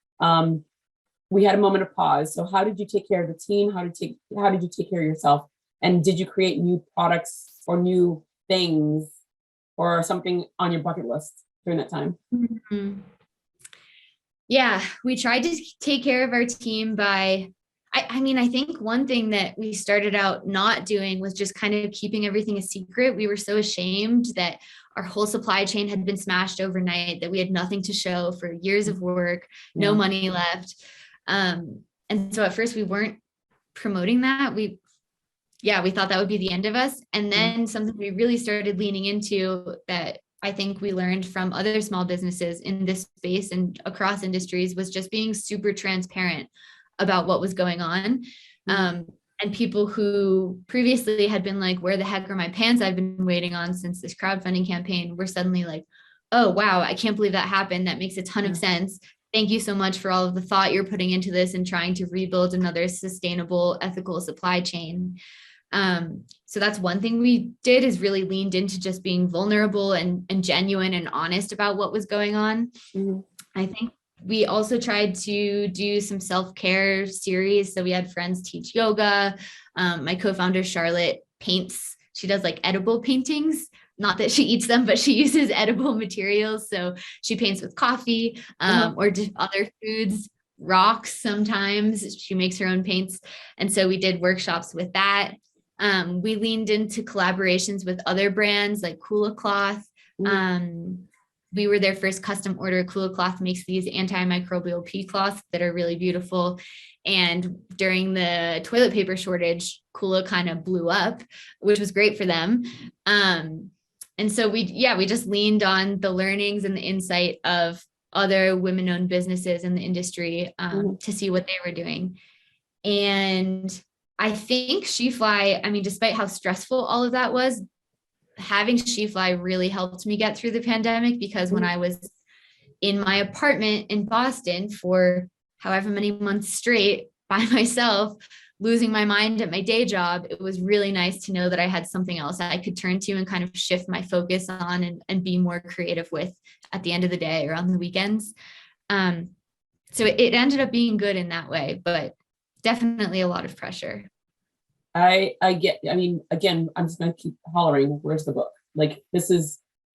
Speaker 6: We had a moment of pause. So how did you take care of the team? How did you take care of yourself? And did you create new products or new things or something on your bucket list during that time?
Speaker 4: Mm-hmm. Yeah, we tried to take care of our team by, I think one thing that we started out not doing was just kind of keeping everything a secret. We were so ashamed that our whole supply chain had been smashed overnight, that we had nothing to show for years of work, no money left. And so at first we weren't promoting that. We thought that would be the end of us. And then something we really started leaning into that I think we learned from other small businesses in this space and across industries was just being super transparent about what was going on. And people who previously had been like, where the heck are my pants I've been waiting on since this crowdfunding campaign, were suddenly like, oh, wow, I can't believe that happened. That makes a ton of sense. Thank you so much for all of the thought you're putting into this and trying to rebuild another sustainable, ethical supply chain. So that's one thing we did, is really leaned into just being vulnerable and genuine and honest about what was going on. I think we also tried to do some self-care series. So we had friends teach yoga. My co-founder, Charlotte, paints. She does like edible paintings. Not that she eats them, but she uses edible materials. So she paints with coffee or just other foods, rocks sometimes. She makes her own paints. And so we did workshops with that. We leaned into collaborations with other brands like Kula Cloth. We were their first custom order. Kula Cloth makes these antimicrobial pea cloths that are really beautiful. And during the toilet paper shortage, Kula kind of blew up, which was great for them. And so we just leaned on the learnings and the insight of other women-owned businesses in the industry to see what they were doing. And I think SheFly, despite how stressful all of that was, having SheFly really helped me get through the pandemic, because when I was in my apartment in Boston for however many months straight by myself, losing my mind at my day job, it was really nice to know that I had something else I could turn to and kind of shift my focus on and be more creative with at the end of the day or on the weekends. So it ended up being good in that way, but definitely a lot of pressure.
Speaker 6: Again, I'm just going to keep hollering, where's the book? Like,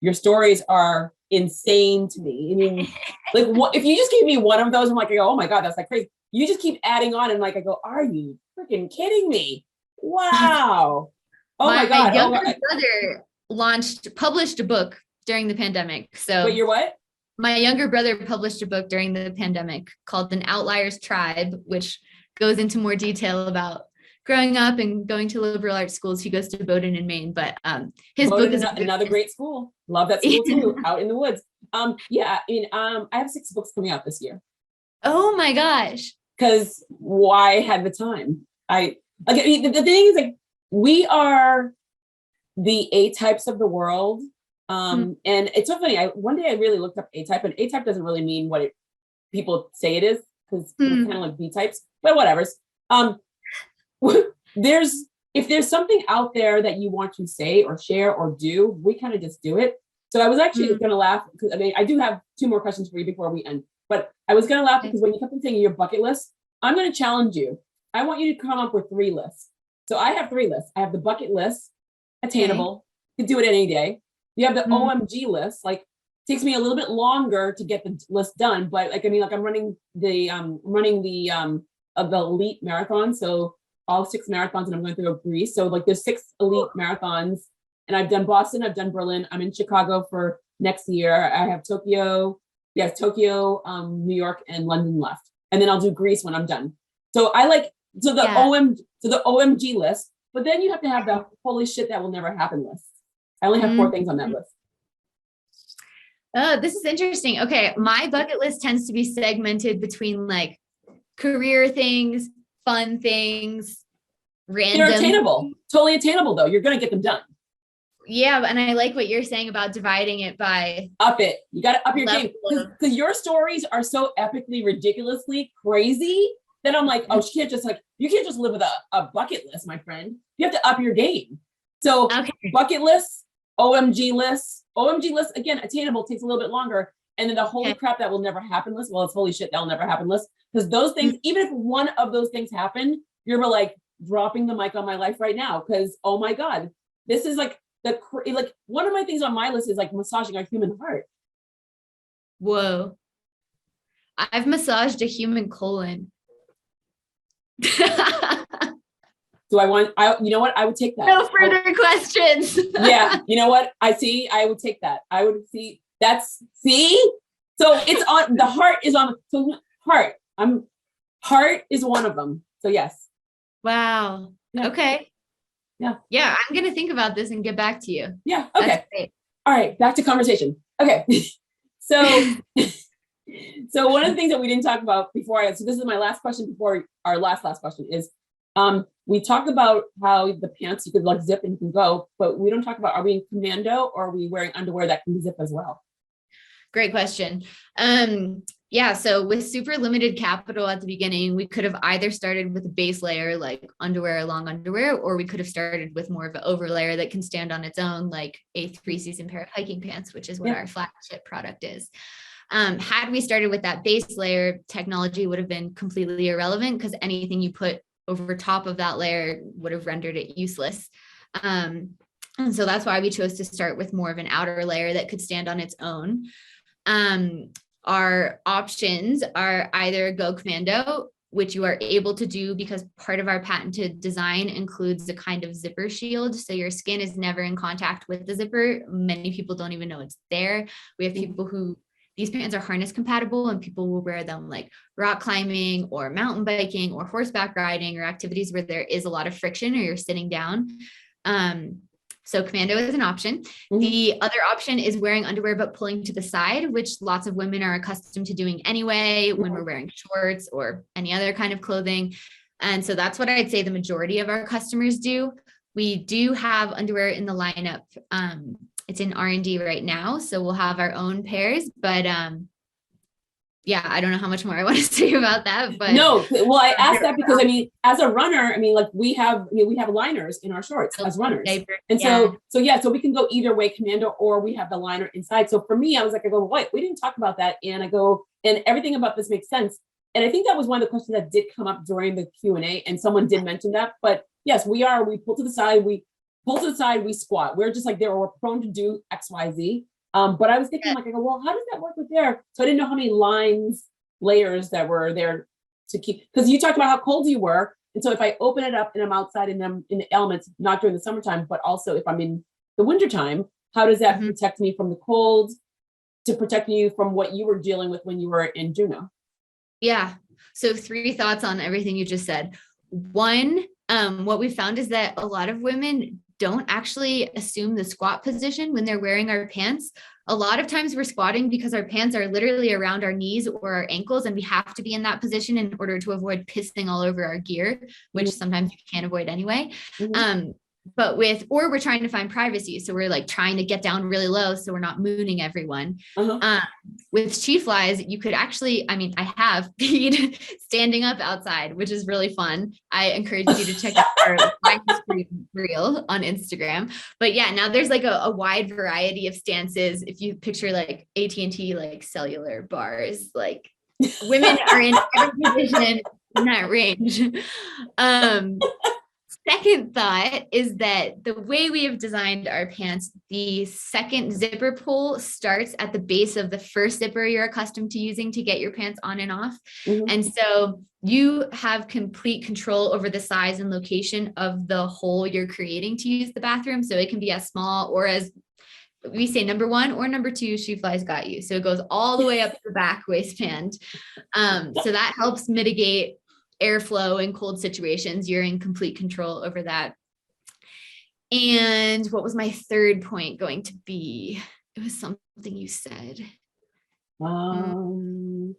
Speaker 6: your stories are insane to me. Like, if you just gave me one of those, I'm like, oh my God, that's like crazy. You just keep adding on, and like, I go, are you freaking kidding me? Wow. Oh my God.
Speaker 4: My younger brother published a book during the pandemic. So
Speaker 6: wait, you're what?
Speaker 4: My younger brother published a book during the pandemic called An Outliers Tribe, which goes into more detail about growing up and going to liberal arts schools. He goes to Bowdoin in Maine, but his book is
Speaker 6: another great school. Love that school too, out in the woods. I have 6 books coming out this year.
Speaker 4: Oh my gosh.
Speaker 6: Because why had the time? The thing is, like, we are the A-types of the world. And it's so funny. One day I really looked up A-type, and A-type doesn't really mean what people say it is, because it's kind of like B-types, but whatever's. If there's something out there that you want to say or share or do, we kind of just do it. So I was actually going to laugh, because I do have 2 more questions for you before we end, but I was going to laugh because when you kept on saying your bucket list, I'm going to challenge you. I want you to come up with 3 lists. So I have 3 lists. I have the bucket list, attainable, could do it any day. You have the OMG list, like, takes me a little bit longer to get the list done, but I'm running the elite marathon, so all 6 marathons, and I'm going through Greece. So like, there's 6 elite marathons, and I've done Boston, I've done Berlin, I'm in Chicago for next year. I have Tokyo, New York, and London left, and then I'll do Greece when I'm done. So the OMG list. But then you have to have the holy shit that will never happen list. I only have 4 things on that list.
Speaker 4: Oh, this is interesting. Okay. My bucket list tends to be segmented between like career things, fun things, random.
Speaker 6: They're attainable, totally attainable though. You're going to get them done.
Speaker 4: Yeah. And I like what you're saying about dividing it by
Speaker 6: up it. You got to up your game because your stories are so epically, ridiculously crazy that I'm like, oh, you can't just live with a bucket list, my friend. You have to up your game. So bucket lists, OMG lists, again, attainable, takes a little bit longer. And then the holy crap that will never happen list. Well, it's holy shit that will never happen list. Because those things, even if one of those things happen, you're like dropping the mic on my life right now. Because, oh my God, this is like one of my things on my list is like massaging our human heart.
Speaker 4: Whoa. I've massaged a human colon.
Speaker 6: Do you know what? I would take that.
Speaker 4: No further questions.
Speaker 6: Yeah. You know what? I would take that. I would see. So it's on, the heart is on, so heart. Heart is one of them. So yes.
Speaker 4: Wow. Yeah. Okay.
Speaker 6: Yeah.
Speaker 4: Yeah. I'm going to think about this and get back to you.
Speaker 6: Yeah. Okay. All right. Back to conversation. Okay. So one of the things that we didn't talk about before, so this is my last question before our last question is, we talked about how the pants, you could like zip and you can go, but we don't talk about, are we in commando or are we wearing underwear that can zip as well?
Speaker 4: Great question. Yeah. So with super limited capital at the beginning, we could have either started with a base layer, like underwear, long underwear, or we could have started with more of an overlayer that can stand on its own, like a 3-season pair of hiking pants, which is what our flagship product is. Had we started with that base layer, technology would have been completely irrelevant because anything you put over top of that layer would have rendered it useless. And so that's why we chose to start with more of an outer layer that could stand on its own. Our options are either go commando, which you are able to do because part of our patented design includes a kind of zipper shield. So your skin is never in contact with the zipper. Many people don't even know it's there. We have people who, these pants are harness compatible and people will wear them like rock climbing or mountain biking or horseback riding or activities where there is a lot of friction or you're sitting down. So commando is an option. Mm-hmm. The other option is wearing underwear, but pulling to the side, which lots of women are accustomed to doing anyway when we're wearing shorts or any other kind of clothing. And so that's what I'd say the majority of our customers do. We do have underwear in the lineup. It's in R&D right now. So we'll have our own pairs, but yeah, I don't know how much more I want to say about that, but
Speaker 6: no, well, I asked that because I mean, as a runner, I mean, like we have liners in our shorts as runners. And so we can go either way, commando, or we have the liner inside. So for me, I was like, I go, wait, we didn't talk about that. And I go, and everything about this makes sense. And I think that was one of the questions that did come up during the Q&A and someone did mention that, but yes, we pull to the side, we squat. We're just like, we're prone to do X, Y, Z. But I was thinking like, I go, well, how does that work with there? So I didn't know how many layers that were there to keep, because you talked about how cold you were. And so if I open it up and I'm outside in the elements, not during the summertime, but also if I'm in the wintertime, how does that protect me from the cold to protect you from what you were dealing with when you were in Juneau?
Speaker 4: Yeah. So 3 thoughts on everything you just said. One, what we found is that a lot of women don't actually assume the squat position when they're wearing our pants. A lot of times we're squatting because our pants are literally around our knees or our ankles, and we have to be in that position in order to avoid pissing all over our gear, which sometimes you can't avoid anyway. Or we're trying to find privacy. So we're like trying to get down really low so we're not mooning everyone. With SheFlies, you could actually, I mean, I have peed standing up outside, which is really fun. I encourage you to check out our reel on Instagram. But yeah, now there's like a wide variety of stances. If you picture like AT&T, like cellular bars, like women are in every position in that range. Second thought is that the way we have designed our pants, the second zipper pull starts at the base of the first zipper you're accustomed to using to get your pants on and off. And so you have complete control over the size and location of the hole you're creating to use the bathroom. So it can be as small or as we say number 1 or number 2, SheFly's got you. So it goes all the way up the back waistband. So that helps mitigate airflow in cold situations. You're in complete control over that. And what was my third point going to be? It was something you said.
Speaker 6: Bathroom,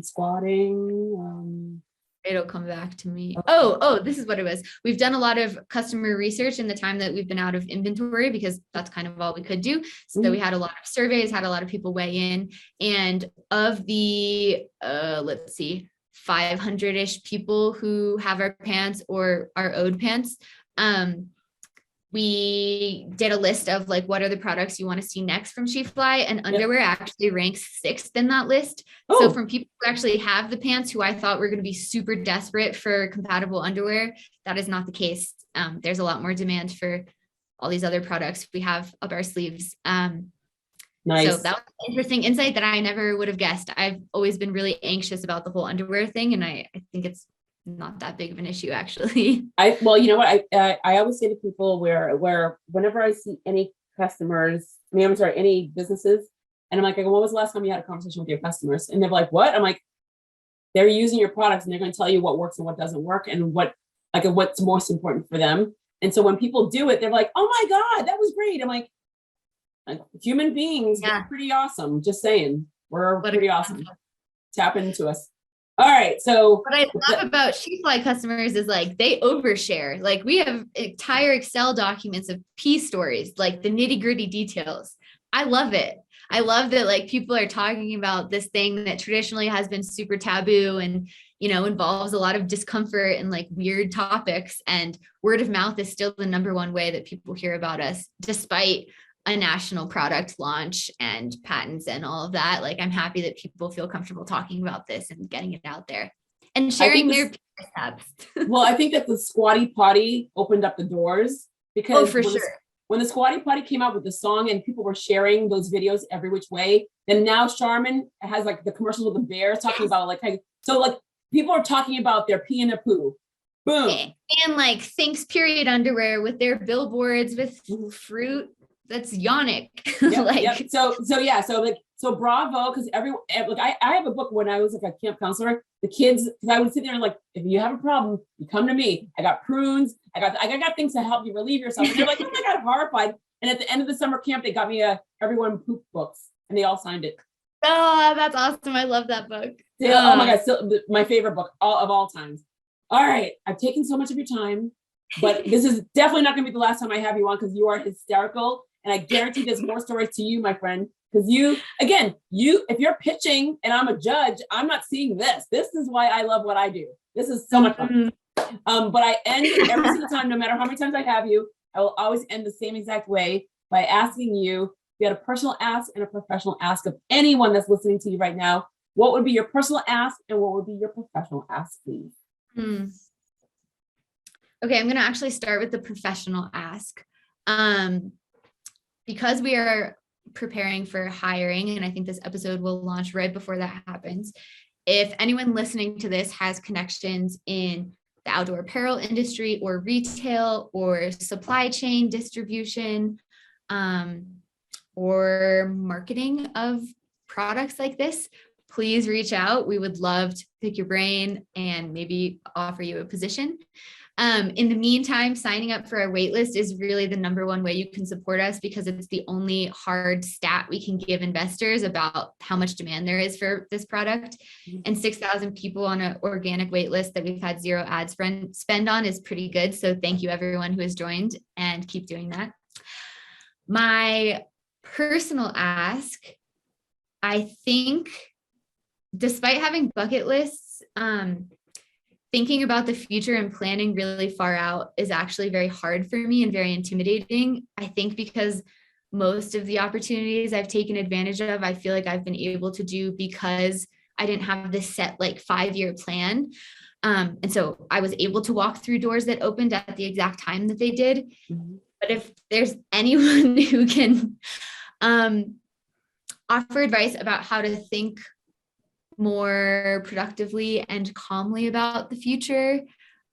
Speaker 6: squatting.
Speaker 4: It'll come back to me. Oh, this is what it was. We've done a lot of customer research in the time that we've been out of inventory, because that's kind of all we could do. So we had a lot of surveys, had a lot of people weigh in. And of the, let's see, 500-ish people who have our pants or our owed pants, we did a list of like, what are the products you want to see next from SheFly, and underwear actually ranks 6th in that list. So from people who actually have the pants, who I thought were going to be super desperate for compatible underwear, that is not the case. There's a lot more demand for all these other products we have up our sleeves.
Speaker 6: Nice.
Speaker 4: So that was an interesting insight that I never would have guessed. I've always been really anxious about the whole underwear thing, and I think it's not that big of an issue, actually.
Speaker 6: Well, you know what? I always say to people where whenever I see any customers, any businesses, and I'm like, when was the last time you had a conversation with your customers? And they're like, what? I'm like, they're using your products and they're going to tell you what works and what doesn't work, and what's most important for them. And so when people do it, they're like, oh my God, that was great. I'm like human beings, are pretty awesome. Just saying, we're pretty awesome. Tap into us. All right. So
Speaker 4: what I love about SheFly customers is like they overshare. Like we have entire Excel documents of P stories, like the nitty gritty details. I love it. I love that like people are talking about this thing that traditionally has been super taboo and, involves a lot of discomfort and like weird topics, and word of mouth is still the number one way that people hear about us, despite a national product launch and patents and all of that. Like, I'm happy that people feel comfortable talking about this and getting it out there and sharing their steps.
Speaker 6: Well, I think that the Squatty Potty opened up the doors, because when the Squatty Potty came out with the song and people were sharing those videos every which way, then now Charmin has like the commercials with the bears talking about like, so like people are talking about their pee and their poo. Boom.
Speaker 4: And like thanks period underwear with their billboards with fruit. That's yonic.
Speaker 6: So bravo, because I have a book. When I was like a camp counselor, the kids, because I would sit there and like, if you have a problem, you come to me. I got prunes. I got things to help you relieve yourself. And they're like, oh my God, horrified. And at the end of the summer camp, they got me a Everyone Poop books, and they all signed it.
Speaker 4: Oh, that's awesome! I love that book.
Speaker 6: Oh my God, still my favorite book of all times. All right, I've taken so much of your time, but this is definitely not going to be the last time I have you on, because you are hysterical. And I guarantee there's more stories to you, my friend, because if you're pitching and I'm a judge, I'm not seeing this. This is why I love what I do. This is so much fun. But I end every single time, no matter how many times I have you, I will always end the same exact way by asking you, if you had a personal ask and a professional ask of anyone that's listening to you right now, what would be your personal ask and what would be your professional ask, please?
Speaker 4: Okay, I'm going to actually start with the professional ask. Because we are preparing for hiring, and I think this episode will launch right before that happens. If anyone listening to this has connections in the outdoor apparel industry or retail or supply chain distribution, or marketing of products like this, please reach out. We would love to pick your brain and maybe offer you a position. In the meantime, signing up for our waitlist is really the number one way you can support us, because it's the only hard stat we can give investors about how much demand there is for this product. And 6,000 people on an organic waitlist that we've had zero ad spend on is pretty good. So thank you everyone who has joined, and keep doing that. My personal ask, I think, despite having bucket lists, thinking about the future and planning really far out is actually very hard for me and very intimidating. I think because most of the opportunities I've taken advantage of, I feel like I've been able to do because I didn't have this set like 5-year plan. And so I was able to walk through doors that opened at the exact time that they did. But if there's anyone who can offer advice about how to think more productively and calmly about the future,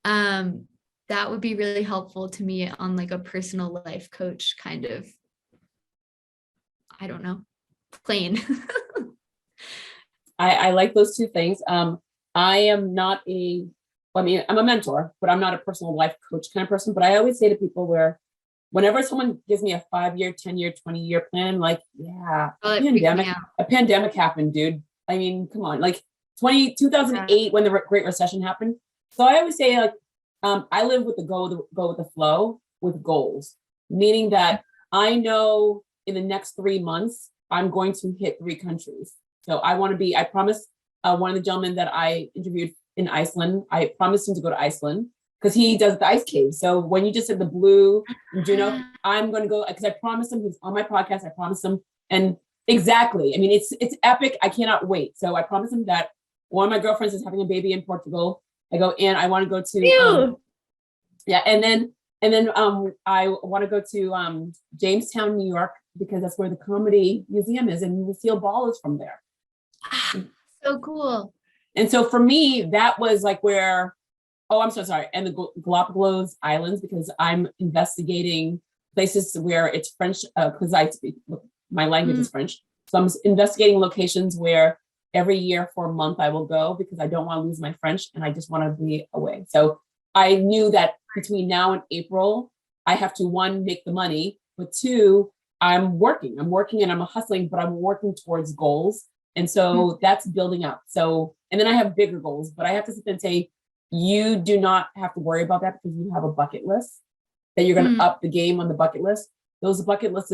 Speaker 4: that would be really helpful to me on like a personal life coach kind of, I don't know, plane.
Speaker 6: I like those two things. I am not a I mean, I'm a mentor, but I'm not a personal life coach kind of person. But I always say to people whenever someone gives me a 5-year, 10-year, 20-year plan, I'm like, yeah,
Speaker 4: Oh, it freaks me out.
Speaker 6: a pandemic happened, dude. I mean, come on, like 2008 when the Great Recession happened. So I always say like, I live with the go with the flow with goals, meaning that I know in the next 3 months, I'm going to hit 3 countries. So I promised one of the gentlemen that I interviewed in Iceland, I promised him to go to Iceland because he does the ice cave. So when you just said the blue and Juno, I'm going to go because I promised him. He's on my podcast. I promised him. And exactly. I mean, it's epic. I cannot wait. So I promised him that one of my girlfriends is having a baby in Portugal. I go, and I want to go to, and then I want to go to Jamestown, New York, because that's where the comedy museum is, and Lucille Ball is from there.
Speaker 4: So cool.
Speaker 6: And so for me, that was like where, I'm so sorry, and the Galapagos Islands, because I'm investigating places where it's French, because I speak, my language is French. So I'm investigating locations where every year for a month I will go because I don't want to lose my French and I just want to be away. So I knew that between now and April, I have to, 1, make the money, but 2, I'm working and I'm hustling, but I'm working towards goals. And so that's building up. So, and then I have bigger goals, but I have to sit there and say, you do not have to worry about that because you have a bucket list that you're going to up the game on the bucket list. Those bucket lists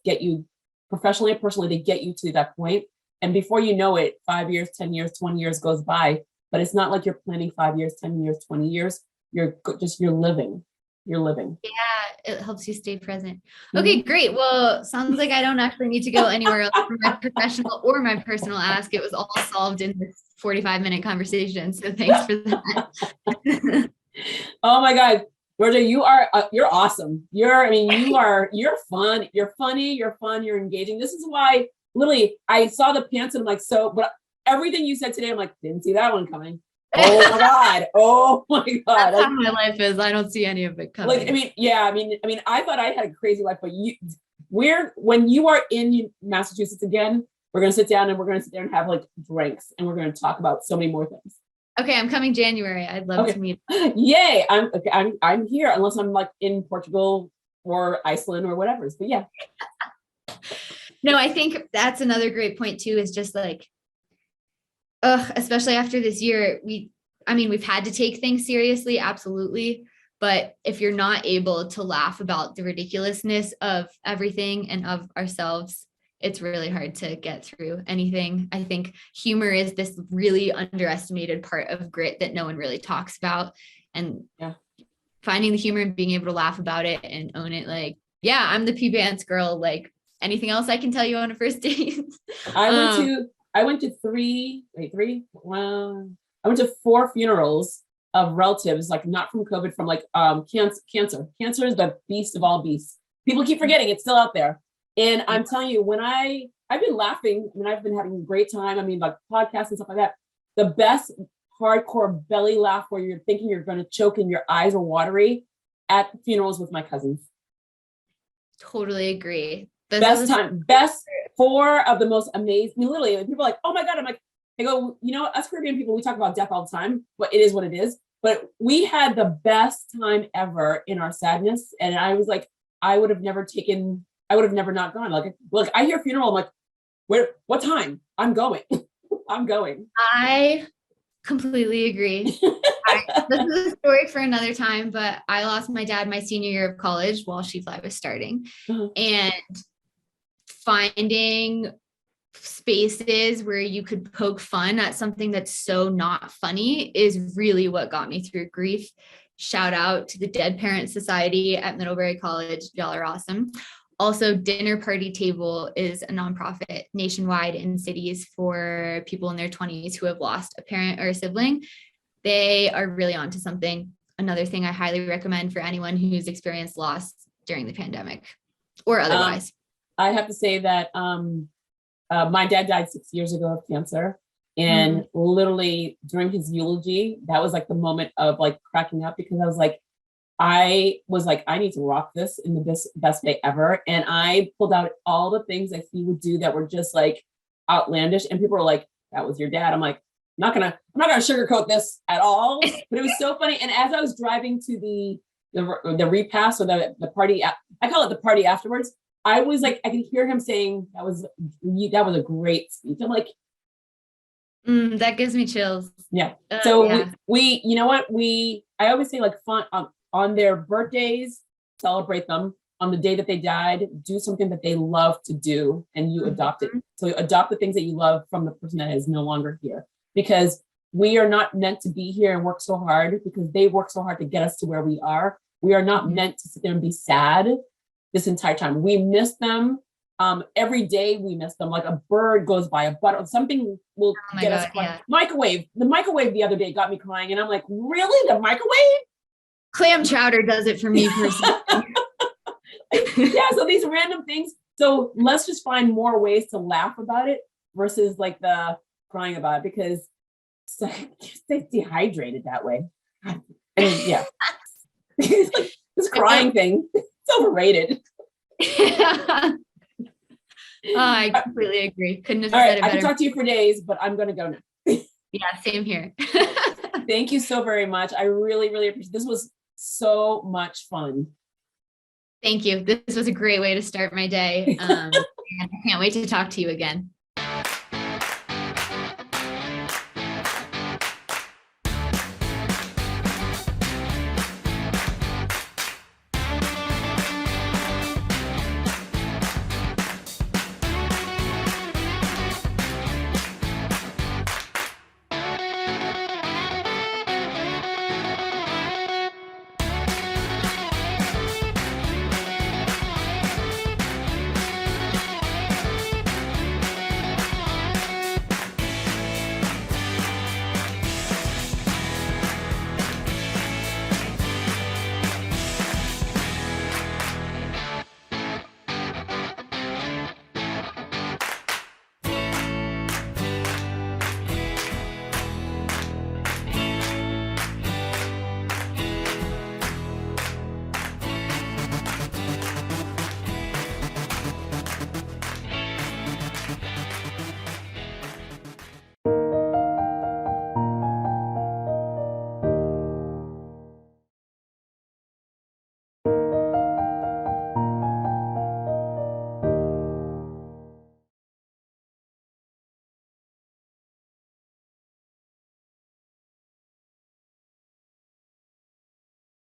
Speaker 6: get you professionally and personally, they get you to that point. And before you know it, 5 years, 10 years, 20 years goes by, but it's not like you're planning 5 years, 10 years, 20 years. You're living. You're living.
Speaker 4: Yeah, it helps you stay present. Okay, great. Well, sounds like I don't actually need to go anywhere else for my professional or my personal ask. It was all solved in this 45-minute conversation. So thanks for that.
Speaker 6: Oh my God, Georgia, you're awesome. You're fun. You're funny. You're fun. You're engaging. This is why literally I saw the pants and I'm like, but everything you said today, I'm like, didn't see that one coming. Oh my God. Oh my God.
Speaker 4: That's how my life is. I don't see any of it coming.
Speaker 6: I thought I had a crazy life, but when you are in Massachusetts again, we're going to sit down and have like drinks and we're going to talk about so many more things.
Speaker 4: Okay. I'm coming January. I'd love to meet.
Speaker 6: Yay. I'm here unless I'm like in Portugal or Iceland or whatever. But yeah.
Speaker 4: No, I think that's another great point too, is just like, especially after this year, we've had to take things seriously, absolutely. But if you're not able to laugh about the ridiculousness of everything and of ourselves, it's really hard to get through anything. I think humor is this really underestimated part of grit that no one really talks about. And finding the humor and being able to laugh about it and own it, like, yeah, I'm the P Pants girl. Like, anything else I can tell you on a first date?
Speaker 6: I went to 4 funerals of relatives, like not from COVID, from like cancer. Cancer is the beast of all beasts. People keep forgetting it's still out there. And I'm telling you, when I've been laughing, I've been having a great time. Like podcasts and stuff like that. The best hardcore belly laugh where you're thinking you're going to choke and your eyes are watery at the funerals with my cousins.
Speaker 4: Totally agree.
Speaker 6: Best 4 of the most amazing. Literally, people are like, oh my God. I'm like, I go, us Caribbean people, we talk about death all the time, but it is what it is. But we had the best time ever in our sadness. And I was like, I would have never not gone. Like, look, I hear funeral. I'm like, what time? I'm going. I'm going.
Speaker 4: I completely agree. This is a story for another time, but I lost my dad my senior year of college while SheFly was starting. And finding spaces where you could poke fun at something that's so not funny is really what got me through grief. Shout out to the Dead Parent Society at Middlebury College. Y'all are awesome. Also, Dinner Party Table is a nonprofit nationwide in cities for people in their 20s who have lost a parent or a sibling. They are really onto something. Another thing I highly recommend for anyone who's experienced loss during the pandemic or otherwise.
Speaker 6: I have to say that my dad died 6 years ago of cancer. And literally during his eulogy, that was like the moment of like cracking up, because I was like, I need to rock this in the best way ever. And I pulled out all the things that he would do that were just like outlandish. And people were like, that was your dad. I'm like, I'm not gonna sugarcoat this at all, but it was so funny. And as I was driving to the repast or the party, I call it the party afterwards. I was like, I could hear him saying that was a great speech. I'm like,
Speaker 4: that gives me chills.
Speaker 6: yeah. So
Speaker 4: yeah.
Speaker 6: we you know what, I always say, like, fun on their birthdays, celebrate them. On the day that they died, do something that they love to do, and you adopt it. So you adopt the things that you love from the person that is no longer here, because we are not meant to be here and work so hard, because they work so hard to get us to where we are. We are not meant to sit there and be sad this entire time. We miss them. Every day we miss them. Like a bird goes by, something will get us crying. Yeah. The microwave the other day got me crying, and I'm like, really? The microwave?
Speaker 4: Clam chowder does it for me personally.
Speaker 6: Yeah, so these random things. So let's just find more ways to laugh about it versus like the crying about it, because it's dehydrated that way. And yeah, it's like this crying thing, it's overrated.
Speaker 4: Oh, I completely agree. Couldn't have
Speaker 6: All
Speaker 4: said
Speaker 6: right,
Speaker 4: it
Speaker 6: I
Speaker 4: better.
Speaker 6: can talk to you for days, but I'm gonna go now.
Speaker 4: Yeah, same here.
Speaker 6: Thank you so very much. I really, really appreciate this. Was so much fun.
Speaker 4: Thank you. This was a great way to start my day. And I can't wait to talk to you again.